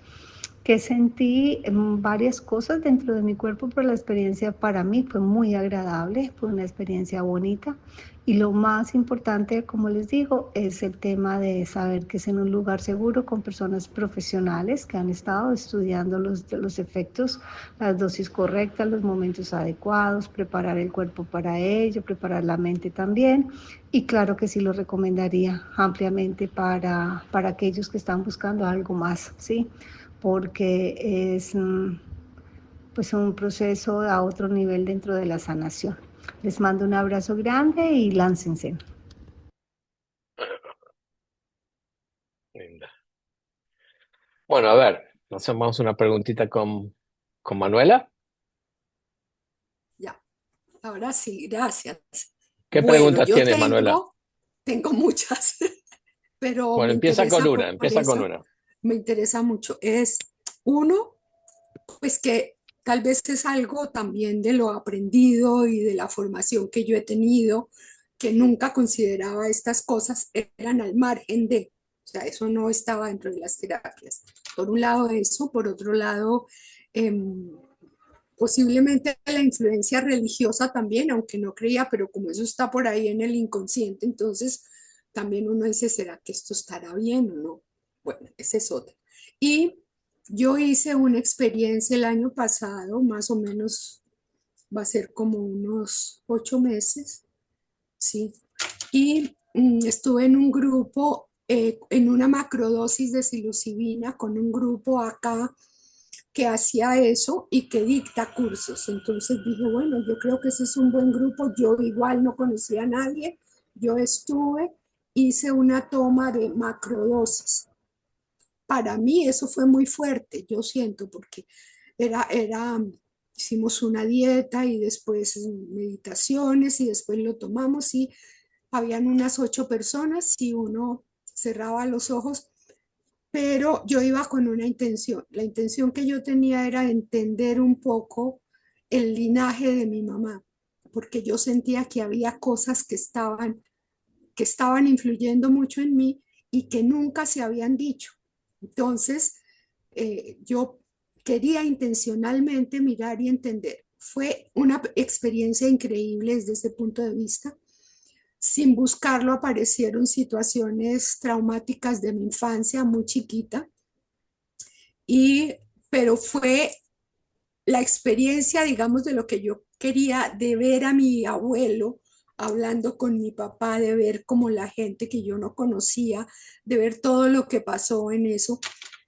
Que sentí varias cosas dentro de mi cuerpo, pero la experiencia para mí fue muy agradable, fue una experiencia bonita. Y lo más importante, como les digo, es el tema de saber que es en un lugar seguro con personas profesionales que han estado estudiando los efectos, las dosis correctas, los momentos adecuados, preparar el cuerpo para ello, preparar la mente también. Y claro que sí lo recomendaría ampliamente para aquellos que están buscando algo más, ¿sí? Porque es pues un proceso a otro nivel dentro de la sanación. Les mando un abrazo grande y láncense. Linda. Bueno, a ver, nos hacemos una preguntita con Manuela. Ya, ahora sí, gracias. ¿Qué Bueno, preguntas yo tienes, Manuela? tengo muchas, pero Bueno, me empieza con interesa una, por empieza con eso, una. me interesa mucho. Es uno, pues que tal vez es algo también de lo aprendido y de la formación que yo he tenido, que nunca consideraba estas cosas eran al margen de, o sea, eso no estaba dentro de las terapias. Por un lado eso, por otro lado, posiblemente la influencia religiosa también, aunque no creía, pero como eso está por ahí en el inconsciente, entonces también uno dice, ¿será que esto estará bien o no? Bueno, esa es otra. Y yo hice una experiencia el año pasado, más o menos va a ser como unos 8 meses, ¿sí? Y estuve en un grupo, en una macrodosis de psilocibina con un grupo acá que hacía eso y que dicta cursos. Entonces dije, bueno, yo creo que ese es un buen grupo. Yo igual no conocía a nadie, Yo hice una toma de macrodosis. Para mí eso fue muy fuerte, yo siento, porque hicimos una dieta y después meditaciones y después lo tomamos y habían unas 8 personas y uno cerraba los ojos, pero yo iba con una intención. La intención que yo tenía era entender un poco el linaje de mi mamá, porque yo sentía que había cosas que estaban influyendo mucho en mí y que nunca se habían dicho. Entonces, yo quería intencionalmente mirar y entender. Fue una experiencia increíble desde ese punto de vista. Sin buscarlo aparecieron situaciones traumáticas de mi infancia muy chiquita, y, pero fue la experiencia, digamos, de lo que yo quería, de ver a mi abuelo hablando con mi papá, de ver como la gente que yo no conocía, de ver todo lo que pasó en eso,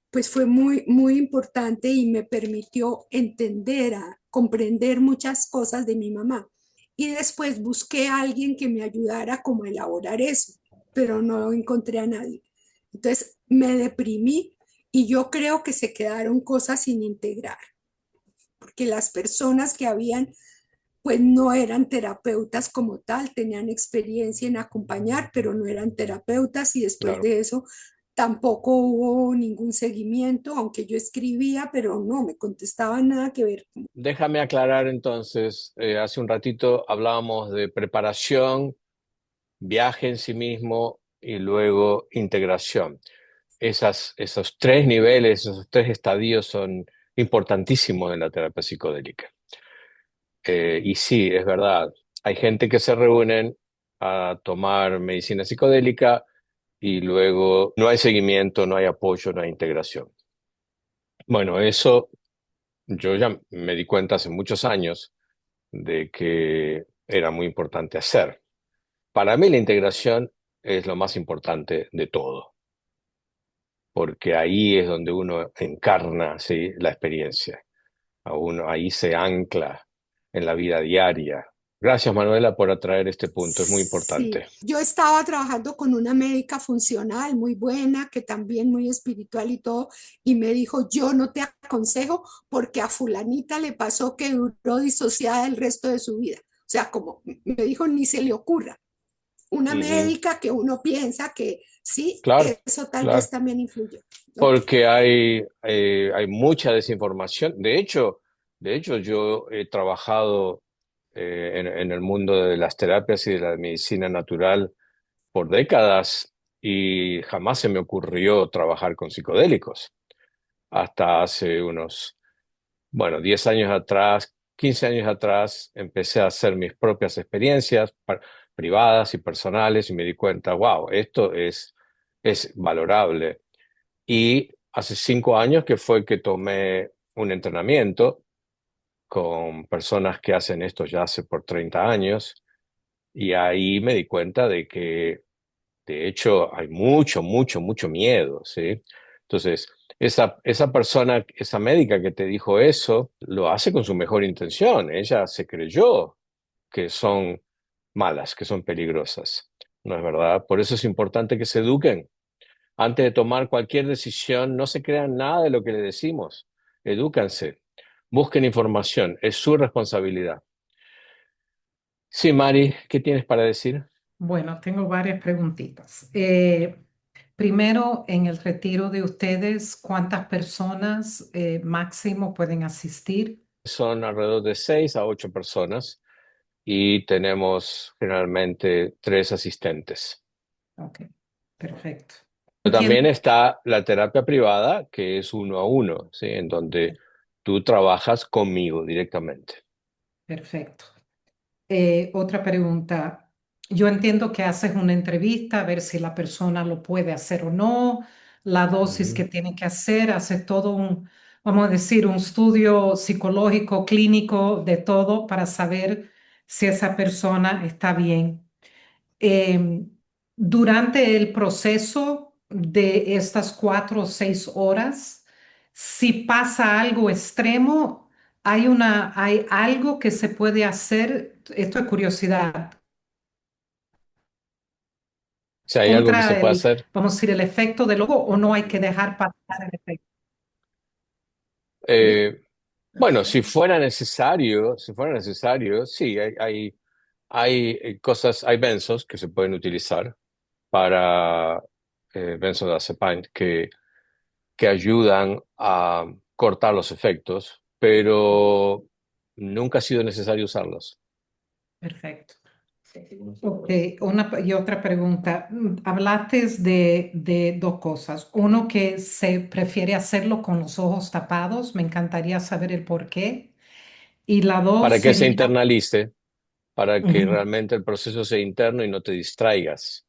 pues fue muy, muy importante y me permitió entender, comprender muchas cosas de mi mamá. Y después busqué a alguien que me ayudara como a elaborar eso, pero no encontré a nadie. Entonces me deprimí y yo creo que se quedaron cosas sin integrar, porque las personas que habían, pues no eran terapeutas como tal, tenían experiencia en acompañar, pero no eran terapeutas, y después Claro. de eso tampoco hubo ningún seguimiento, aunque yo escribía, pero no me contestaban nada que ver. Déjame aclarar entonces, hace un ratito hablábamos de preparación, viaje en sí mismo y luego integración. Esos tres niveles, esos tres estadios son importantísimos en la terapia psicodélica. Y sí, es verdad, hay gente que se reúnen a tomar medicina psicodélica y luego no hay seguimiento, no hay apoyo, no hay integración. Bueno, eso yo ya me di cuenta hace muchos años de que era muy importante hacer. Para mí la integración es lo más importante de todo, porque ahí es donde uno encarna, ¿sí?, la experiencia. A uno ahí se ancla en la vida diaria. Gracias, Manuela, por atraer este punto, es muy Sí, importante. yo estaba trabajando con una médica funcional muy buena, que también muy espiritual y todo, y me dijo, yo no te aconsejo porque a fulanita le pasó que duró disociada el resto de su vida. O sea, como me dijo, ni se le ocurra. Una Ujú. médica que uno piensa que sí, Claro, eso tal vez claro, también influyó. Ok. porque hay mucha desinformación. De hecho, yo he trabajado en el mundo de las terapias y de la medicina natural por décadas y jamás se me ocurrió trabajar con psicodélicos. Hasta hace unos, bueno, 10 años atrás, 15 años atrás, empecé a hacer mis propias experiencias privadas y personales y me di cuenta, wow, esto es valorable. Y hace 5 años que fue que tomé un entrenamiento con personas que hacen esto ya hace por 30 años y ahí me di cuenta de que de hecho hay mucho, mucho, mucho miedo, ¿sí? Entonces, esa persona, esa médica que te dijo eso, lo hace con su mejor intención. Ella se creyó que son malas, que son peligrosas. ¿No es verdad? Por eso es importante que se eduquen. Antes de tomar cualquier decisión, no se crean nada de lo que le decimos. Edúcanse. Busquen información. Es su responsabilidad. Sí, Mari, ¿qué tienes para decir? Bueno, tengo varias preguntitas. Primero, en el retiro de ustedes, ¿cuántas personas máximo pueden asistir? Son alrededor de 6 a 8 personas y tenemos generalmente 3 asistentes. Ok, perfecto. Pero también Entiendo. está la terapia privada, que es 1 a 1, ¿sí? En donde tú trabajas conmigo directamente. Perfecto. Otra pregunta. Yo entiendo que haces una entrevista a ver si la persona lo puede hacer o no, la dosis Ujú. que tiene que hacer, haces todo un, vamos a decir, un estudio psicológico, clínico, de todo para saber si esa persona está bien. Em, Durante el proceso de estas 4 o 6 horas, si pasa algo extremo, hay algo que se puede hacer, esto es curiosidad, Si hay algo que se contra puede el, hacer, vamos a decir, el efecto del hongo o no hay que dejar pasar el efecto? eh, bueno, Ajá. si fuera necesario, sí, hay cosas, hay benzos que se pueden utilizar para benzodiazepam que ayudan a cortar los efectos, pero nunca ha sido necesario usarlos. Perfecto. Ok, y otra pregunta. Hablaste de dos cosas. Uno, que se prefiere hacerlo con los ojos tapados. Me encantaría saber el por qué. Y la dos Para que se sería... internalice, para que Ujú. realmente el proceso sea interno y no te distraigas,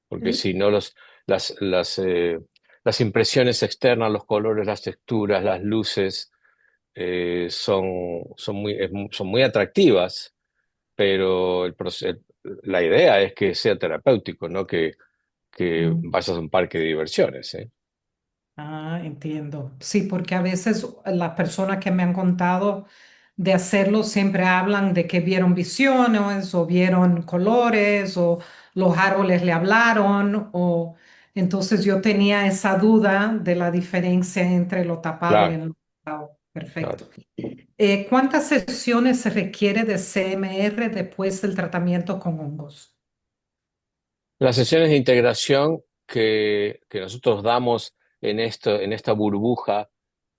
porque ¿Mm? si no las, las, eh, las impresiones externas, los colores, las texturas, las luces, son muy atractivas, pero la idea es que sea terapéutico, no que Mm. vayas a un parque de diversiones, ¿eh? Ah, entiendo. Sí, porque a veces las personas que me han contado de hacerlo siempre hablan de que vieron visiones o vieron colores o los árboles le hablaron o entonces yo tenía esa duda de la diferencia entre lo tapado y Claro, el no tapado. claro. Perfecto. ¿Cuántas sesiones se requiere de CMR después del tratamiento con hongos? Las sesiones de integración que nosotros damos en esta burbuja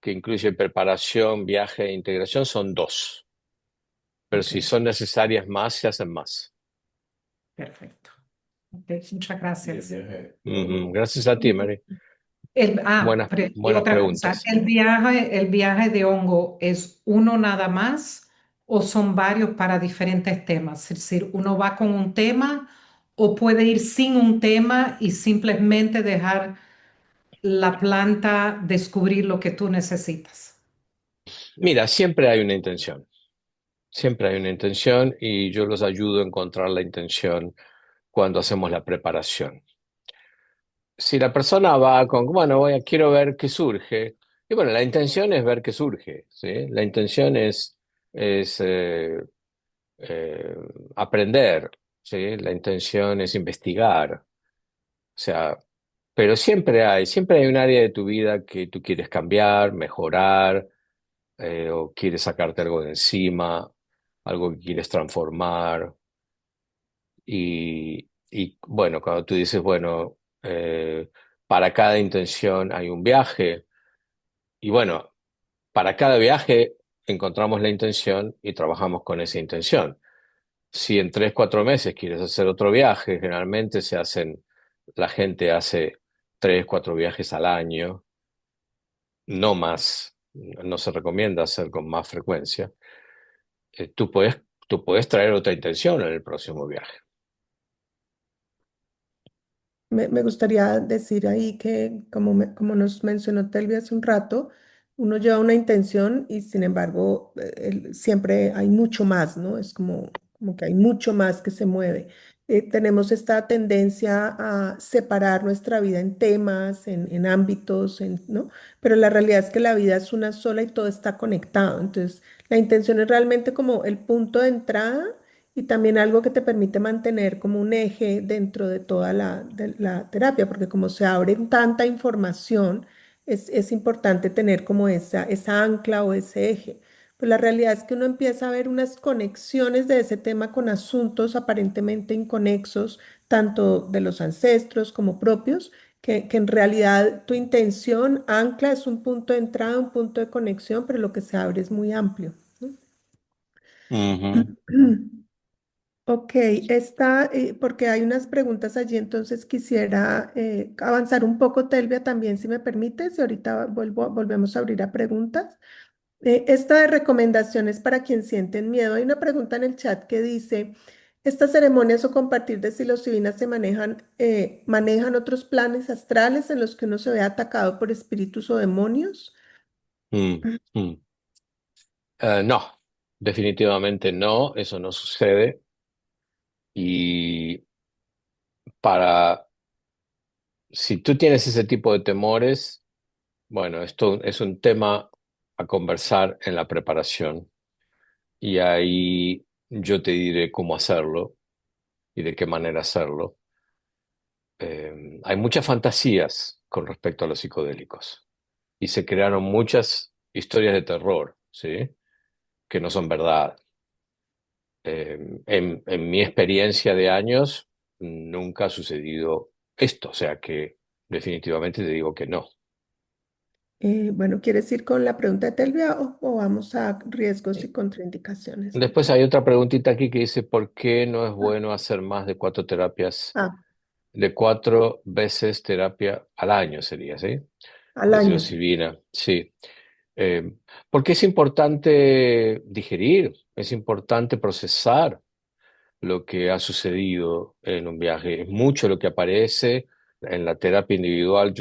que incluye preparación, viaje e integración son dos, pero Ok, si son necesarias más, se hacen más. perfecto. Ok, muchas gracias. Ujú. Gracias a ti, Mary. Y Buenas otra cosa, preguntas. el viaje de hongo es uno nada más o son varios para diferentes temas? Es decir, uno va con un tema o puede ir sin un tema y simplemente dejar la planta descubrir lo que tú necesitas. Mira, siempre hay una intención y yo los ayudo a encontrar la intención cuando hacemos la preparación. Si la persona va con, bueno, quiero ver qué surge, y bueno, la intención es ver qué surge, ¿sí? La intención es eh, aprender, ¿sí? La intención es investigar, o sea, pero siempre hay un área de tu vida que tú quieres cambiar, mejorar, o quieres sacarte algo de encima, algo que quieres transformar. Y bueno, cuando tú dices, bueno, para cada intención hay un viaje, y bueno, para cada viaje encontramos la intención y trabajamos con esa intención. Si en 3, 4 meses quieres hacer otro viaje, generalmente la gente hace 3, 4 viajes al año, no más, no se recomienda hacer con más frecuencia. Tú puedes traer otra intención en el próximo viaje. Me gustaría decir ahí que, como nos mencionó Telvi hace un rato, uno lleva una intención y sin embargo siempre hay mucho más, ¿no? Es como que hay mucho más que se mueve. Tenemos esta tendencia a separar nuestra vida en temas, en ámbitos, ¿no? Pero la realidad es que la vida es una sola y todo está conectado. Entonces, la intención es realmente como el punto de entrada y también algo que te permite mantener como un eje dentro de la terapia, porque como se abre tanta información, es importante tener como esa ancla o ese eje. Pues la realidad es que uno empieza a ver unas conexiones de ese tema con asuntos aparentemente inconexos, tanto de los ancestros como propios, que en realidad tu intención, ancla, es un punto de entrada, un punto de conexión, pero lo que se abre es muy amplio, ¿no? Ujú. Ok, porque hay unas preguntas allí, entonces quisiera avanzar un poco, Telvia, también, si me permites, y ahorita volvemos a abrir a preguntas. Esta de recomendaciones para quien sienten miedo. Hay una pregunta en el chat que dice, ¿estas ceremonias o compartir de psilocibinas manejan otros planes astrales en los que uno se ve atacado por espíritus o demonios? Mm, mm. No, definitivamente no, eso no sucede. Y para, si tú tienes ese tipo de temores, bueno, esto es un tema a conversar en la preparación. Y ahí yo te diré cómo hacerlo y de qué manera hacerlo. hay muchas fantasías con respecto a los psicodélicos y se crearon muchas historias de terror, ¿sí? Que no son verdad. En mi experiencia de años, nunca ha sucedido esto, o sea que definitivamente te digo que no. Bueno, ¿quieres ir con la pregunta de Telvia o vamos a riesgos y contraindicaciones de Después hay otra preguntita aquí que dice, ¿por qué no es Ah, bueno hacer más de 4 terapias, ah, de 4 veces terapia al año sería, ¿sí? al De año. psilocibina, sí. Eh, Porque es importante digerir, es importante procesar lo que ha sucedido en un viaje. Es mucho lo que aparece en la terapia individual.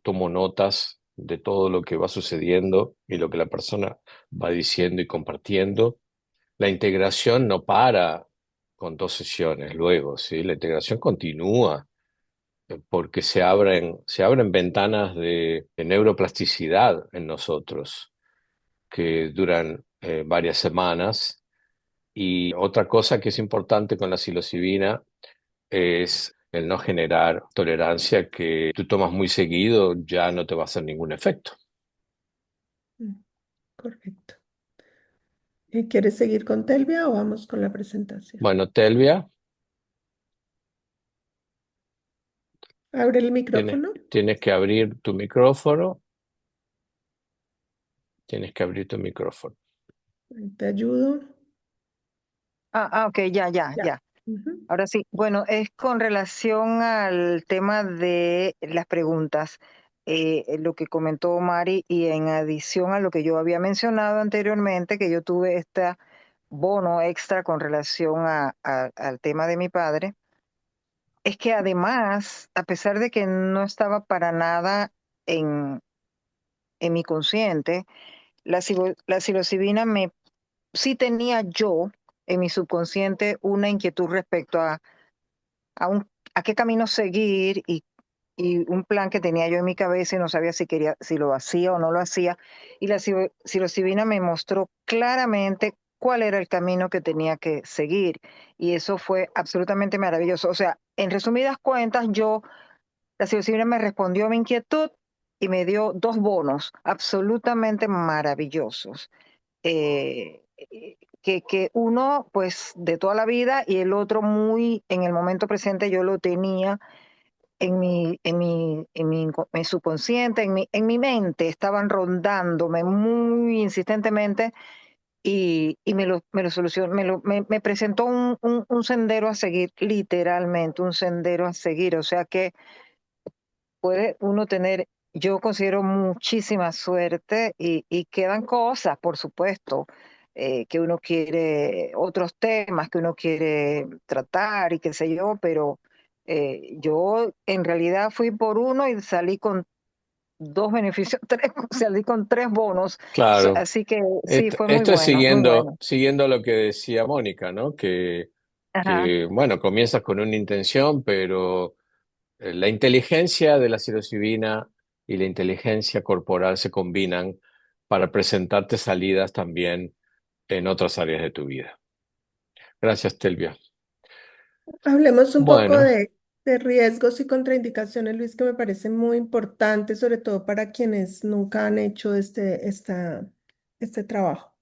Tomo notas de todo lo que va sucediendo y lo que la persona va diciendo y compartiendo. La integración no para con 2 sesiones luego, ¿sí? La integración continúa porque se abren ventanas de neuroplasticidad en nosotros que duran varias semanas. Y otra cosa que es importante con la psilocibina es el no generar tolerancia que tú tomas muy seguido, ya no te va a hacer ningún efecto. Mm, correcto. ¿Quieres seguir con Telvia o vamos con la presentación? Bueno, Telvia, Abre el tienes, micrófono. tienes que abrir tu micrófono, tienes que abrir tu micrófono. Te ayudo. Ok, ya, Ya. ya. Ujú. Ahora sí, bueno, es con relación al tema de las preguntas, lo que comentó Mari y en adición a lo que yo había mencionado anteriormente, que yo tuve este bono extra con relación al tema de mi padre, es que además, a pesar de que no estaba para nada en, en mi consciente, la psilocibina sí tenía yo en mi subconsciente una inquietud respecto a qué camino seguir y un plan que tenía yo en mi cabeza y no sabía si lo hacía o no lo hacía. Y la psilocibina me mostró claramente cuál era el camino que tenía que seguir. Y eso fue absolutamente maravilloso. O sea, en resumidas cuentas, la psilocibina me respondió a mi inquietud y me dio 2 bonos absolutamente maravillosos. Que uno, pues, de toda la vida y el otro muy en el momento presente yo lo tenía en mi subconsciente, en mi mente, estaban rondándome muy insistentemente y me lo solucionó, me presentó un sendero a seguir, literalmente un sendero a seguir. O sea que puede uno tener, yo considero muchísima suerte y quedan cosas, por supuesto, que uno quiere, otros temas que uno quiere tratar y qué sé yo, pero yo en realidad fui por uno y salí con 2 beneficios, salí con 3 bonos, Claro, así que sí, esto, fue muy esto es bueno, muy siguiendo, bueno. siguiendo lo que decía Mónica, ¿no? Ajá. Que bueno, comienzas con una intención, pero la inteligencia de la psilocibina y la inteligencia corporal se combinan para presentarte salidas también en otras áreas de tu vida. Gracias, Telvia. Hablemos un poco Bueno, de riesgos y contraindicaciones, Luis, que me parece muy importante, sobre todo para quienes nunca han hecho este trabajo.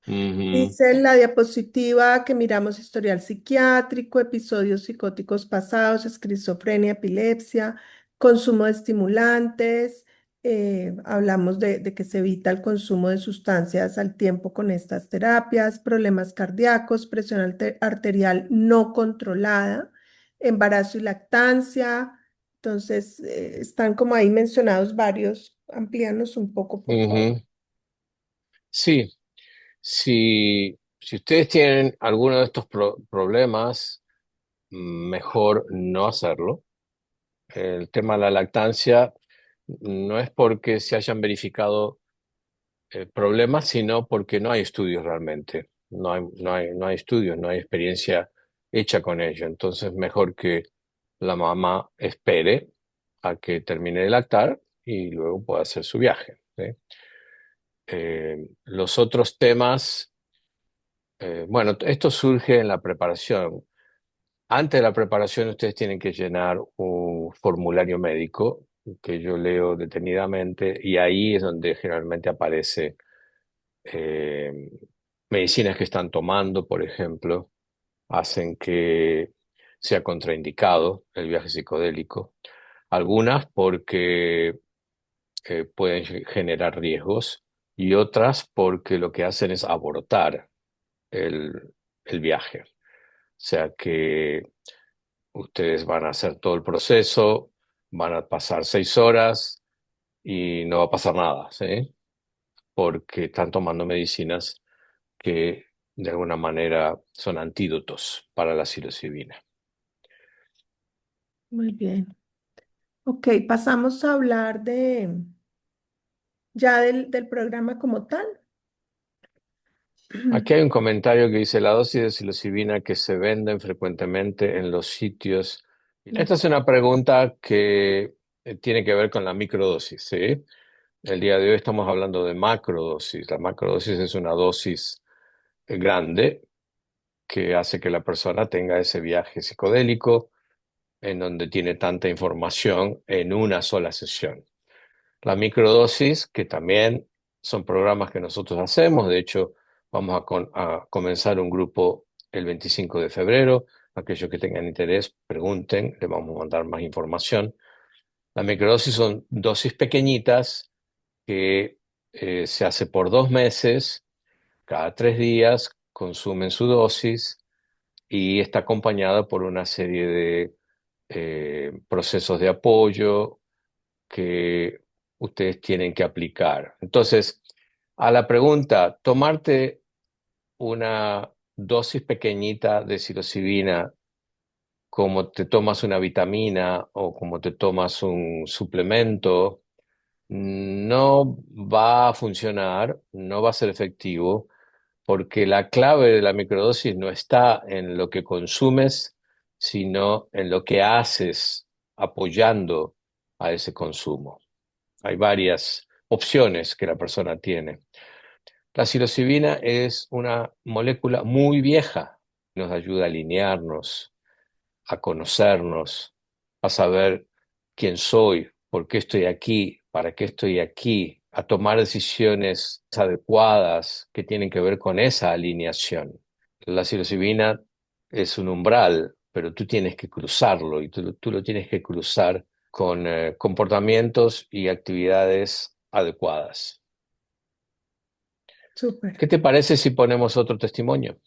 ujú, Dice en la diapositiva que miramos historial psiquiátrico, episodios psicóticos pasados, esquizofrenia, epilepsia, consumo de estimulantes. Hablamos de que se evita el consumo de sustancias al tiempo con estas terapias, problemas cardíacos, presión arterial no controlada, embarazo y lactancia. Entonces, están como ahí mencionados varios. Amplíanos un poco, por favor. ujú. Sí, si ustedes tienen alguno de estos problemas, mejor no hacerlo. El tema de la lactancia no es porque se hayan verificado problemas, sino porque no hay estudios realmente. No hay estudios, no hay experiencia hecha con ello. Entonces, mejor que la mamá espere a que termine de lactar y luego pueda hacer su viaje, ¿sí? Los otros temas, bueno, esto surge en la preparación. Antes de la preparación, ustedes tienen que llenar un formulario médico que yo leo detenidamente y ahí es donde generalmente aparece eh, medicinas que están tomando, por ejemplo, hacen que sea contraindicado el viaje psicodélico. Algunas porque pueden generar riesgos y otras porque lo que hacen es abortar el viaje. O sea que ustedes van a hacer todo el proceso, van a pasar 6 horas y no va a pasar nada, ¿sí? Porque están tomando medicinas que de alguna manera son antídotos para la psilocibina. Muy bien. Ok, pasamos a hablar ya del programa como tal. Aquí hay un comentario que dice la dosis de psilocibina que se venden frecuentemente en los sitios. Esta es una pregunta que tiene que ver con la microdosis, ¿sí? El día de hoy estamos hablando de macrodosis. La macrodosis es una dosis grande que hace que la persona tenga ese viaje psicodélico en donde tiene tanta información en una sola sesión. La microdosis, que también son programas que nosotros hacemos, de hecho vamos a comenzar un grupo el 25 de febrero, aquellos que tengan interés pregunten, les vamos a mandar más información. La microdosis son dosis pequeñitas que se hace por 2 meses, cada 3 días consumen su dosis y está acompañada por una serie de procesos de apoyo que ustedes tienen que aplicar. Entonces, a la pregunta, tomarte una dosis pequeñita de psilocibina como te tomas una vitamina o como te tomas un suplemento, no va a funcionar, no va a ser efectivo, porque la clave de la microdosis no está en lo que consumes, sino en lo que haces apoyando a ese consumo. Hay varias opciones que la persona tiene. La psilocibina es una molécula muy vieja, nos ayuda a alinearnos, a conocernos, a saber quién soy, por qué estoy aquí, para qué estoy aquí, a tomar decisiones adecuadas que tienen que ver con esa alineación. La psilocibina es un umbral, pero tú tienes que cruzarlo y tú lo tienes que cruzar con comportamientos y actividades adecuadas. Súper. ¿Qué te parece si ponemos otro testimonio?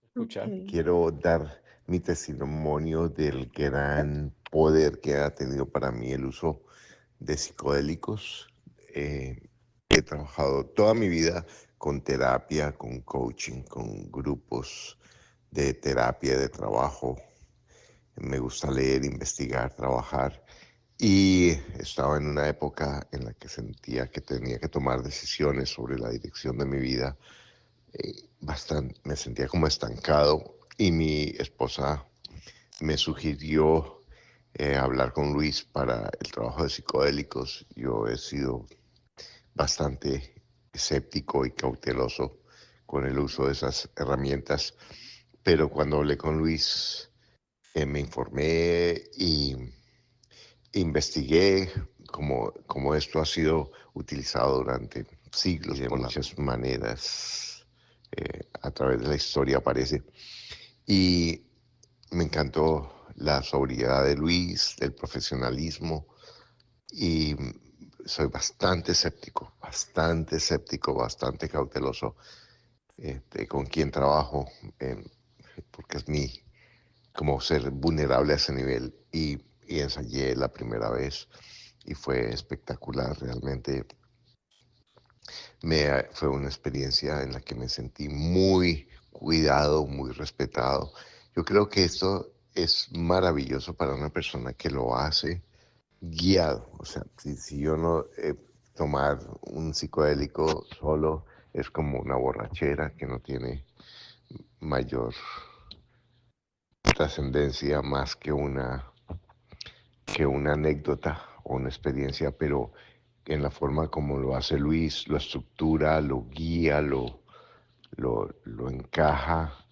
Escucha. Ok. Quiero dar mi testimonio del gran poder que ha tenido para mí el uso de psicodélicos. He trabajado toda mi vida con terapia, con coaching, con grupos de terapia, de trabajo. Me gusta leer, investigar, trabajar. Y estaba en una época en la que sentía que tenía que tomar decisiones sobre la dirección de mi vida. Me sentía como estancado y mi esposa me sugirió hablar con Luis para el trabajo de psicodélicos. Yo he sido bastante escéptico y cauteloso con el uso de esas herramientas, pero cuando hablé con Luis me informé y investigué cómo esto ha sido utilizado durante siglos y de muchas maneras. A través de la historia aparece. Y me encantó la sobriedad de Luis, el profesionalismo, y soy bastante escéptico, bastante cauteloso con quien trabajo, porque es como ser vulnerable a ese nivel. Y ensayé la primera vez y fue espectacular, realmente. Fue una experiencia en la que me sentí muy cuidado, muy respetado. Yo creo que esto es maravilloso para una persona que lo hace guiado. O sea, si yo no tomar un psicodélico solo es como una borrachera que no tiene mayor trascendencia más que una anécdota o una experiencia, pero en la forma como lo hace Luis, lo estructura, lo guía, lo encaja,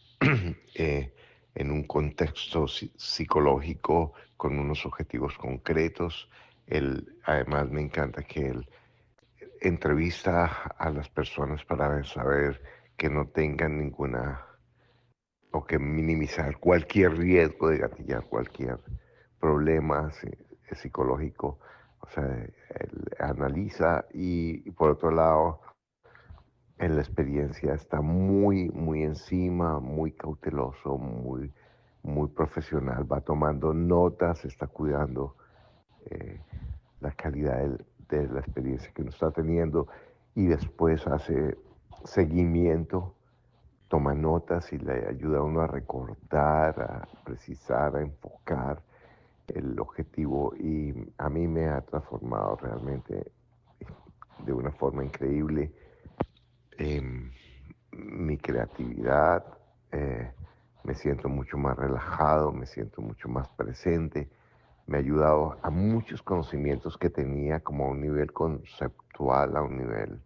en un contexto psicológico con unos objetivos concretos. Además me encanta que él entrevista a las personas para saber que no tengan ninguna o que minimizar cualquier riesgo de gatillar cualquier problema psicológico. O sea, él analiza y por otro lado, en la experiencia está muy, muy encima, muy cauteloso, muy profesional, va tomando notas, está cuidando eh, la calidad de la experiencia que uno está teniendo y después hace seguimiento, toma notas y le ayuda a uno a recordar, a precisar, a enfocar el objetivo y a mí me ha transformado realmente de una forma increíble mi creatividad, me siento mucho más relajado, me siento mucho más presente, me ha ayudado a muchos conocimientos que tenía como a un nivel conceptual, a un nivel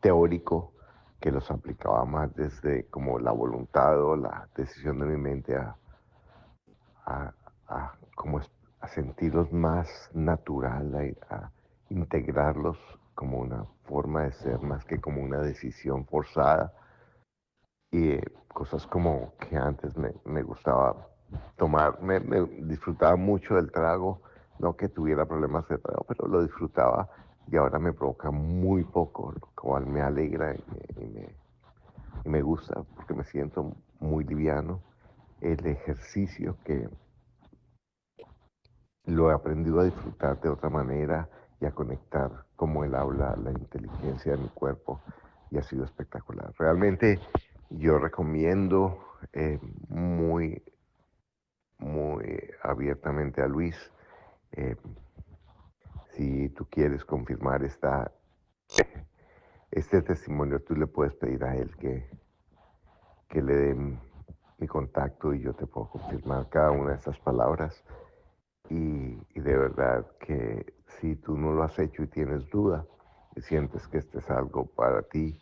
teórico, que los aplicaba más desde como la voluntad o la decisión de mi mente a, como a sentirlos más natural, a integrarlos como una forma de ser más que como una decisión forzada y cosas como que antes me gustaba tomar, me disfrutaba mucho del trago, no que tuviera problemas de trago, pero lo disfrutaba y ahora me provoca muy poco, lo cual me alegra y me gusta porque me siento muy liviano. El ejercicio que lo he aprendido a disfrutar de otra manera y a conectar como él habla la inteligencia de mi cuerpo y ha sido espectacular. Realmente yo recomiendo muy, muy abiertamente a Luis. eh, si tú quieres confirmar este testimonio, tú le puedes pedir a él que le dé mi contacto y yo te puedo confirmar cada una de estas palabras. Y de verdad que si tú no lo has hecho y tienes duda y sientes que este es algo para ti,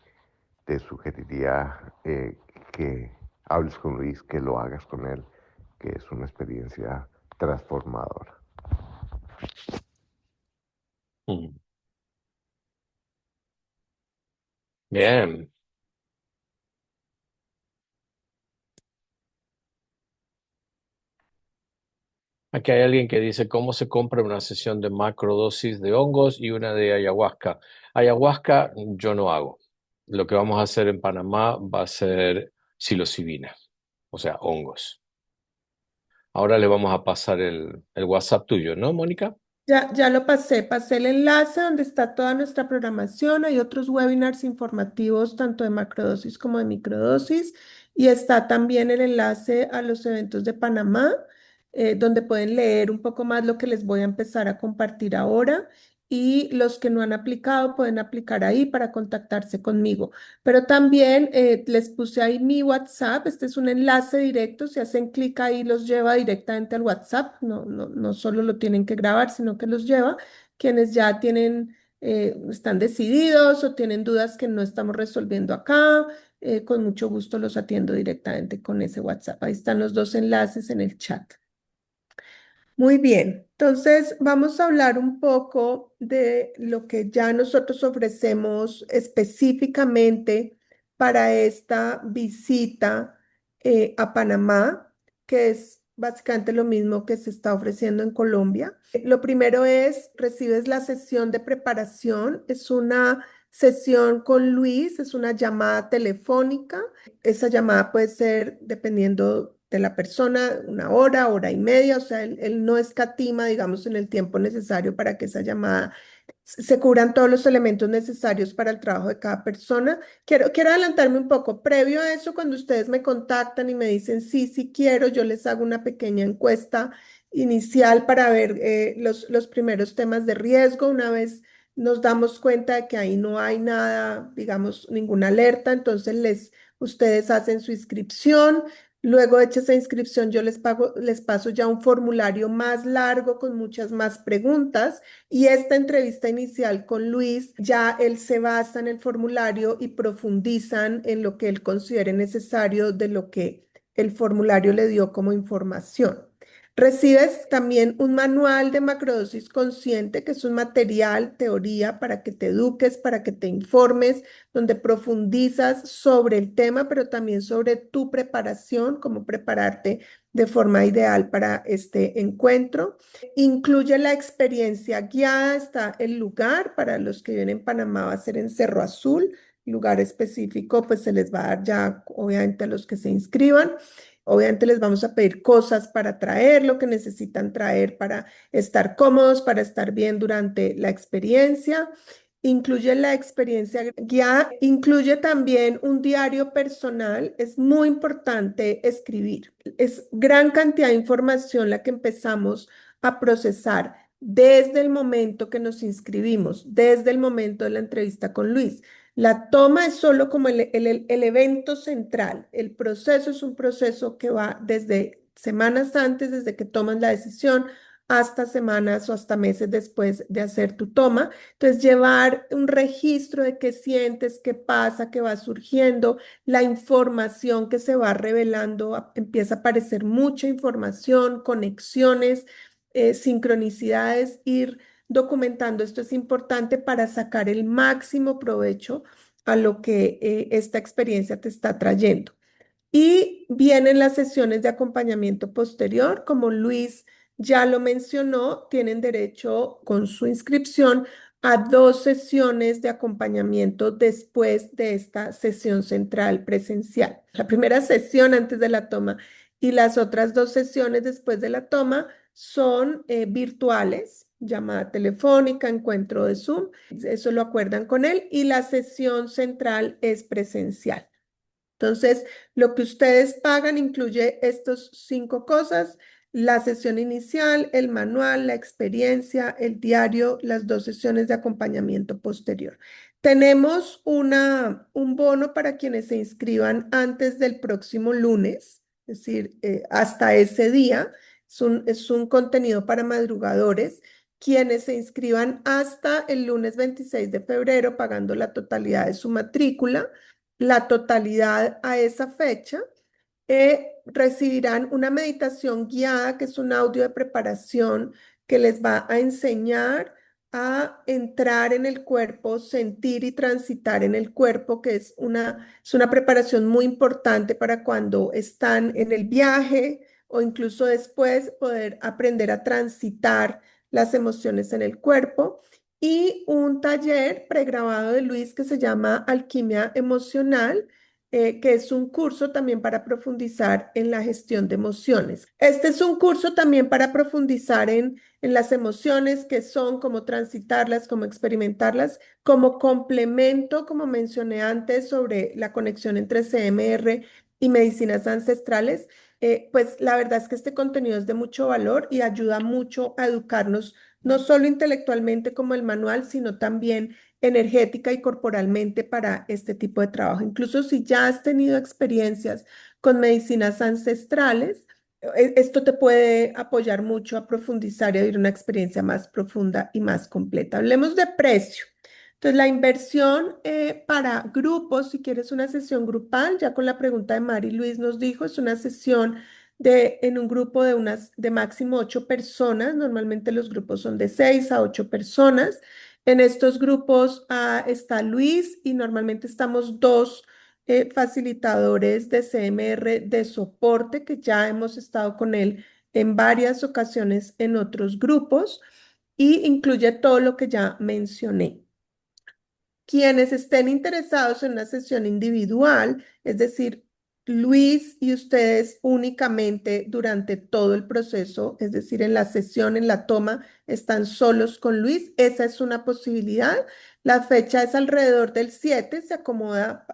te sugeriría que hables con Luis, que lo hagas con él, que es una experiencia transformadora. Mm. Bien. Aquí hay alguien que dice cómo se compra una sesión de macrodosis de hongos y una de ayahuasca. Ayahuasca yo no hago. Lo que vamos a hacer en Panamá va a ser psilocibina, o sea, hongos. Ahora le vamos a pasar el WhatsApp tuyo, ¿no, Mónica? Ya lo pasé el enlace donde está toda nuestra programación. Hay otros webinars informativos, tanto de macrodosis como de microdosis. Y está también el enlace a los eventos de Panamá, donde pueden leer un poco más lo que les voy a empezar a compartir ahora. Y los que no han aplicado pueden aplicar ahí para contactarse conmigo. Pero también les puse ahí mi WhatsApp. Este es un enlace directo. Si hacen clic ahí, los lleva directamente al WhatsApp. No solo lo tienen que grabar, sino que los lleva. Quienes ya tienen, están decididos o tienen dudas que no estamos resolviendo acá, con mucho gusto los atiendo directamente con ese WhatsApp. Ahí están los dos enlaces en el chat. Muy bien, entonces vamos a hablar un poco de lo que ya nosotros ofrecemos específicamente para esta visita a Panamá, que es básicamente lo mismo que se está ofreciendo en Colombia. Lo primero es, recibes la sesión de preparación, es una sesión con Luis, es una llamada telefónica. Esa llamada puede ser, dependiendo de la persona, una hora, hora y media, o sea, él no escatima, digamos, en el tiempo necesario para que esa llamada se cubran todos los elementos necesarios para el trabajo de cada persona. Quiero adelantarme un poco. Previo a eso, cuando ustedes me contactan y me dicen, sí, sí quiero, yo les hago una pequeña encuesta inicial para ver los primeros temas de riesgo. Una vez nos damos cuenta de que ahí no hay nada, digamos, ninguna alerta, entonces ustedes hacen su inscripción. Luego hecha esa inscripción, yo les paso ya un formulario más largo con muchas más preguntas y esta entrevista inicial con Luis, ya él se basa en el formulario y profundizan en lo que él considere necesario de lo que el formulario le dio como información. Recibes también un manual de macrodosis consciente, que es un material, teoría, para que te eduques, para que te informes, donde profundizas sobre el tema, pero también sobre tu preparación, cómo prepararte de forma ideal para este encuentro. Incluye la experiencia guiada, está el lugar, para los que viven en Panamá va a ser en Cerro Azul, lugar específico, pues se les va a dar ya, obviamente, a los que se inscriban. Obviamente les vamos a pedir cosas para traer, lo que necesitan traer para estar cómodos, para estar bien durante la experiencia. Incluye la experiencia guiada, incluye también un diario personal. Es muy importante escribir. Es gran cantidad de información la que empezamos a procesar desde el momento que nos inscribimos, desde el momento de la entrevista con Luis. La toma es solo como el evento central. El proceso es un proceso que va desde semanas antes, desde que tomas la decisión, hasta semanas o hasta meses después de hacer tu toma. Entonces, llevar un registro de qué sientes, qué pasa, qué va surgiendo, la información que se va revelando, empieza a aparecer mucha información, conexiones, sincronicidades, ir documentando. Esto es importante para sacar el máximo provecho a lo que esta experiencia te está trayendo. Y vienen las sesiones de acompañamiento posterior, como Luis ya lo mencionó, tienen derecho con su inscripción a 2 sesiones de acompañamiento después de esta sesión central presencial. La primera sesión antes de la toma y las otras 2 sesiones después de la toma son virtuales, llamada telefónica, encuentro de Zoom, eso lo acuerdan con él, y la sesión central es presencial. Entonces, lo que ustedes pagan incluye estas 5 cosas: la sesión inicial, el manual, la experiencia, el diario, las 2 sesiones de acompañamiento posterior. Tenemos un bono para quienes se inscriban antes del próximo lunes, es decir, hasta ese día. Es un contenido para madrugadores. Quienes se inscriban hasta el lunes 26 de febrero, pagando la totalidad de su matrícula, la totalidad a esa fecha, recibirán una meditación guiada, que es un audio de preparación que les va a enseñar a entrar en el cuerpo, sentir y transitar en el cuerpo, que es una preparación muy importante para cuando están en el viaje o incluso después, poder aprender a transitar las emociones en el cuerpo. Y un taller pregrabado de Luis que se llama Alquimia Emocional, que es un curso también para profundizar en la gestión de emociones. Este es un curso también para profundizar en las emociones, qué son, cómo transitarlas, cómo experimentarlas, como complemento, como mencioné antes, sobre la conexión entre CMR y medicinas ancestrales. Pues la verdad es que este contenido es de mucho valor y ayuda mucho a educarnos, no solo intelectualmente como el manual, sino también energética y corporalmente para este tipo de trabajo. Incluso si ya has tenido experiencias con medicinas ancestrales, esto te puede apoyar mucho a profundizar y a vivir una experiencia más profunda y más completa. Hablemos de precio. Entonces, la inversión para grupos, si quieres una sesión grupal, ya con la pregunta de Mari Luis nos dijo, es una sesión en un grupo de máximo 8 personas. Normalmente los grupos son de 6 a 8 personas. En estos grupos está Luis y normalmente estamos 2 facilitadores de CMR de soporte, que ya hemos estado con él en varias ocasiones en otros grupos, y incluye todo lo que ya mencioné. Quienes estén interesados en una sesión individual, es decir, Luis y ustedes únicamente durante todo el proceso, es decir, en la sesión, en la toma, están solos con Luis, esa es una posibilidad. La fecha es alrededor del 7, se acomoda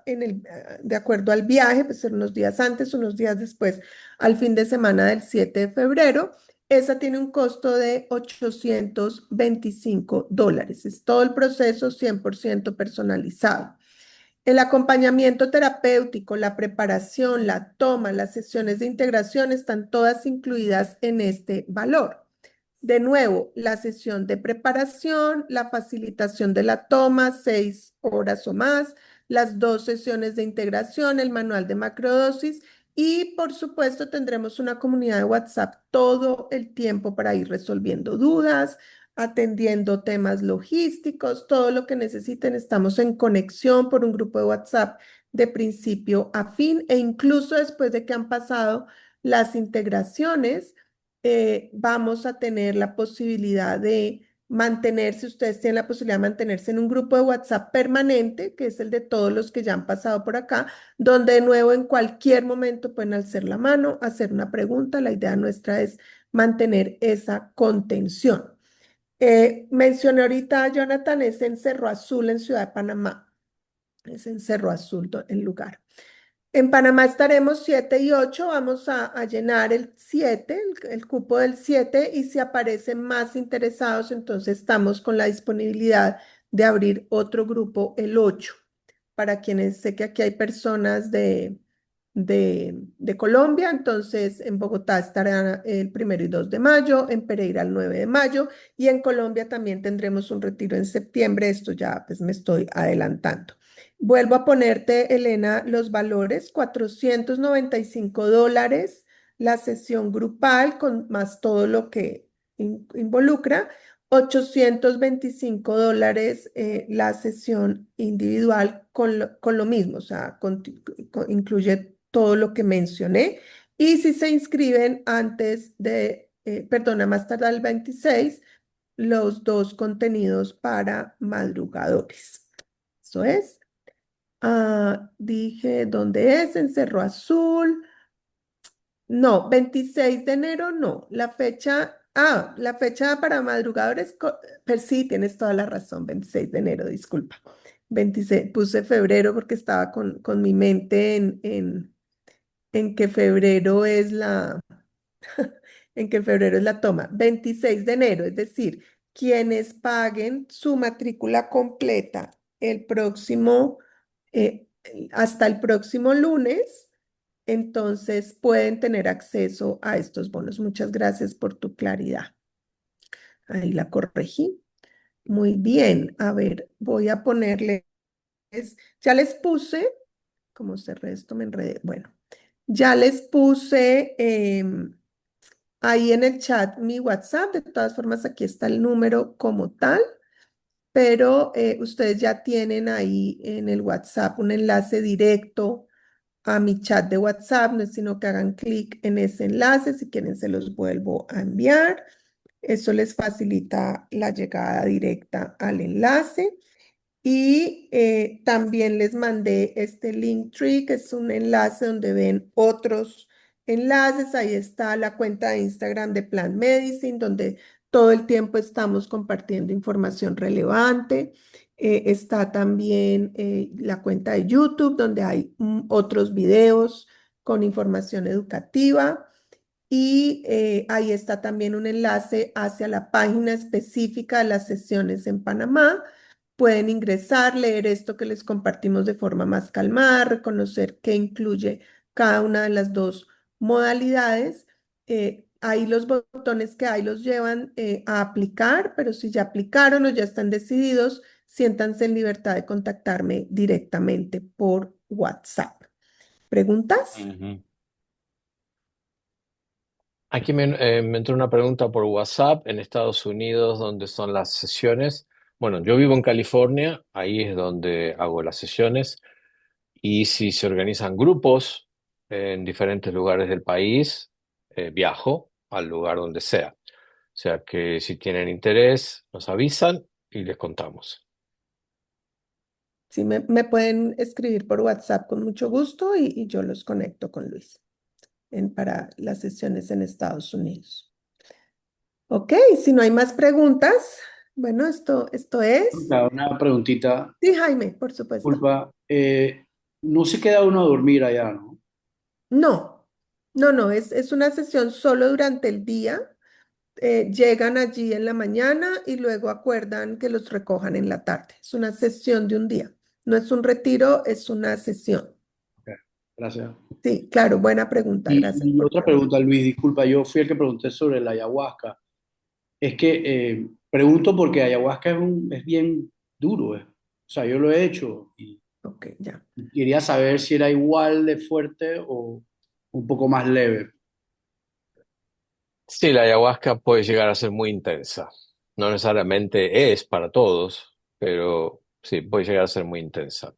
de acuerdo al viaje, puede ser unos días antes, unos días después, al fin de semana del 7 de febrero. Esa tiene un costo de $825. Es todo el proceso 100% personalizado. El acompañamiento terapéutico, la preparación, la toma, las sesiones de integración están todas incluidas en este valor. De nuevo, la sesión de preparación, la facilitación de la toma, 6 horas o más, las 2 sesiones de integración, el manual de macrodosis Y por supuesto tendremos una comunidad de WhatsApp todo el tiempo para ir resolviendo dudas, atendiendo temas logísticos, todo lo que necesiten. Estamos en conexión por un grupo de WhatsApp de principio a fin e incluso después de que han pasado las integraciones, vamos a tener la posibilidad de mantenerse, ustedes tienen la posibilidad de mantenerse en un grupo de WhatsApp permanente, que es el de todos los que ya han pasado por acá, donde de nuevo en cualquier momento pueden alzar la mano, hacer una pregunta. La idea nuestra es mantener esa contención. Mencioné ahorita, Jonathan, es en Cerro Azul, en Ciudad de Panamá. Es en Cerro Azul el lugar. En Panamá estaremos 7 y 8. Vamos a llenar el 7, el cupo del 7, y si aparecen más interesados, entonces estamos con la disponibilidad de abrir otro grupo el 8. Para quienes sé que aquí hay personas de Colombia, entonces en Bogotá estará el 1 y 2 de mayo, en Pereira el 9 de mayo, y en Colombia también tendremos un retiro en septiembre. Esto ya pues me estoy adelantando. Vuelvo a ponerte, Elena, los valores: $495 la sesión grupal con más todo lo que involucra, $825 la sesión individual con lo mismo, o sea, incluye todo lo que mencioné. Y si se inscriben antes de, perdona, más tarde el 26, los dos contenidos para madrugadores. Eso es. Dije, ¿dónde es? En Cerro Azul. No, 26 de enero no. La fecha para madrugadores, pero sí, tienes toda la razón, 26 de enero, disculpa. 26, puse febrero porque estaba con mi mente en que febrero es en que febrero es la toma. 26 de enero, es decir, quienes paguen su matrícula completa el próximo, eh, hasta el próximo lunes, entonces pueden tener acceso a estos bonos. Muchas gracias por tu claridad. Ahí la corregí. Muy bien. A ver, voy a ponerles, ya les puse, como cerré esto, me enredé. Bueno, ya les puse ahí en el chat mi WhatsApp. De todas formas, aquí está el número como tal, pero ustedes ya tienen ahí en el WhatsApp un enlace directo a mi chat de WhatsApp. No es sino que hagan clic en ese enlace. Si quieren, se los vuelvo a enviar. Eso les facilita la llegada directa al enlace. Y también les mandé este Linktree, que es un enlace donde ven otros enlaces. Ahí está la cuenta de Instagram de Plant Medicine, donde todo el tiempo estamos compartiendo información relevante. Está también la cuenta de YouTube, donde hay otros videos con información educativa. Y ahí está también un enlace hacia la página específica de las sesiones en Panamá. Pueden ingresar, leer esto que les compartimos de forma más calmada, reconocer qué incluye cada una de las dos modalidades. Ahí los botones que hay los llevan a aplicar, pero si ya aplicaron o ya están decididos, siéntanse en libertad de contactarme directamente por WhatsApp. ¿Preguntas? Ujú. Aquí me entró una pregunta por WhatsApp en Estados Unidos, ¿dónde son las sesiones? Bueno, yo vivo en California, ahí es donde hago las sesiones. Y si se organizan grupos en diferentes lugares del país, viajo al lugar donde sea. O sea que si tienen interés, nos avisan y les contamos. Sí, me pueden escribir por WhatsApp con mucho gusto y yo los conecto con Luis para las sesiones en Estados Unidos. Ok, si no hay más preguntas, bueno, esto es. Una preguntita, Sí, Jaime, por supuesto. disculpa. No se queda uno a dormir allá, ¿no? No, no, es una sesión solo durante el día. Llegan allí en la mañana y luego acuerdan que los recojan en la tarde. Es una sesión de un día. No es un retiro, es una sesión. Ok, gracias. Sí, claro, buena pregunta. Gracias Y por otra preguntar. pregunta, Luis, disculpa, yo fui el que pregunté sobre la ayahuasca. Es que pregunto porque ayahuasca es bien duro. O sea, yo lo he hecho y Ok, ya. quería saber si era igual de fuerte o un poco más leve. Sí, la ayahuasca puede llegar a ser muy intensa. No necesariamente es para todos, pero sí, puede llegar a ser muy intensa.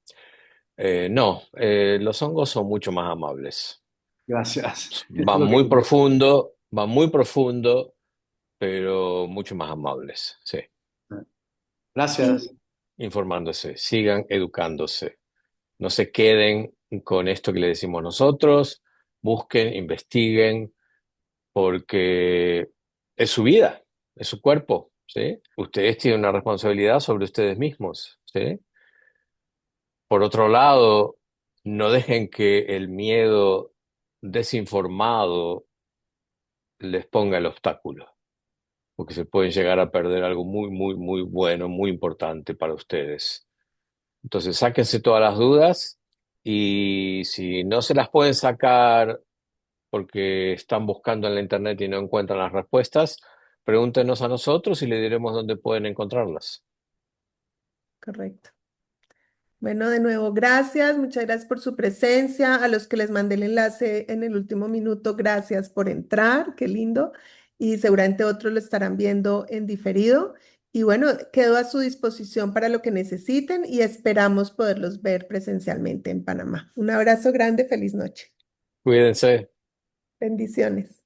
No, los hongos son mucho más amables. Gracias. Eso es lo que quería. Van muy profundo, pero mucho más amables. Sí. Gracias. Y informándose, sigan educándose. No se queden con esto que le decimos nosotros, busquen, investiguen, porque es su vida, es su cuerpo, ¿sí? Ustedes tienen una responsabilidad sobre ustedes mismos, ¿sí? Por otro lado, no dejen que el miedo desinformado les ponga el obstáculo, porque se pueden llegar a perder algo muy, muy, muy bueno, muy importante para ustedes. Entonces, sáquense todas las dudas y si no se las pueden sacar porque están buscando en la internet y no encuentran las respuestas, pregúntenos a nosotros y le diremos dónde pueden encontrarlas. Correcto. Bueno, de nuevo, gracias, muchas gracias por su presencia. A los que les mandé el enlace en el último minuto, gracias por entrar, qué lindo. Y seguramente otros lo estarán viendo en diferido. Y bueno, quedo a su disposición para lo que necesiten y esperamos poderlos ver presencialmente en Panamá. Un abrazo grande, feliz noche. Cuídense. Bendiciones.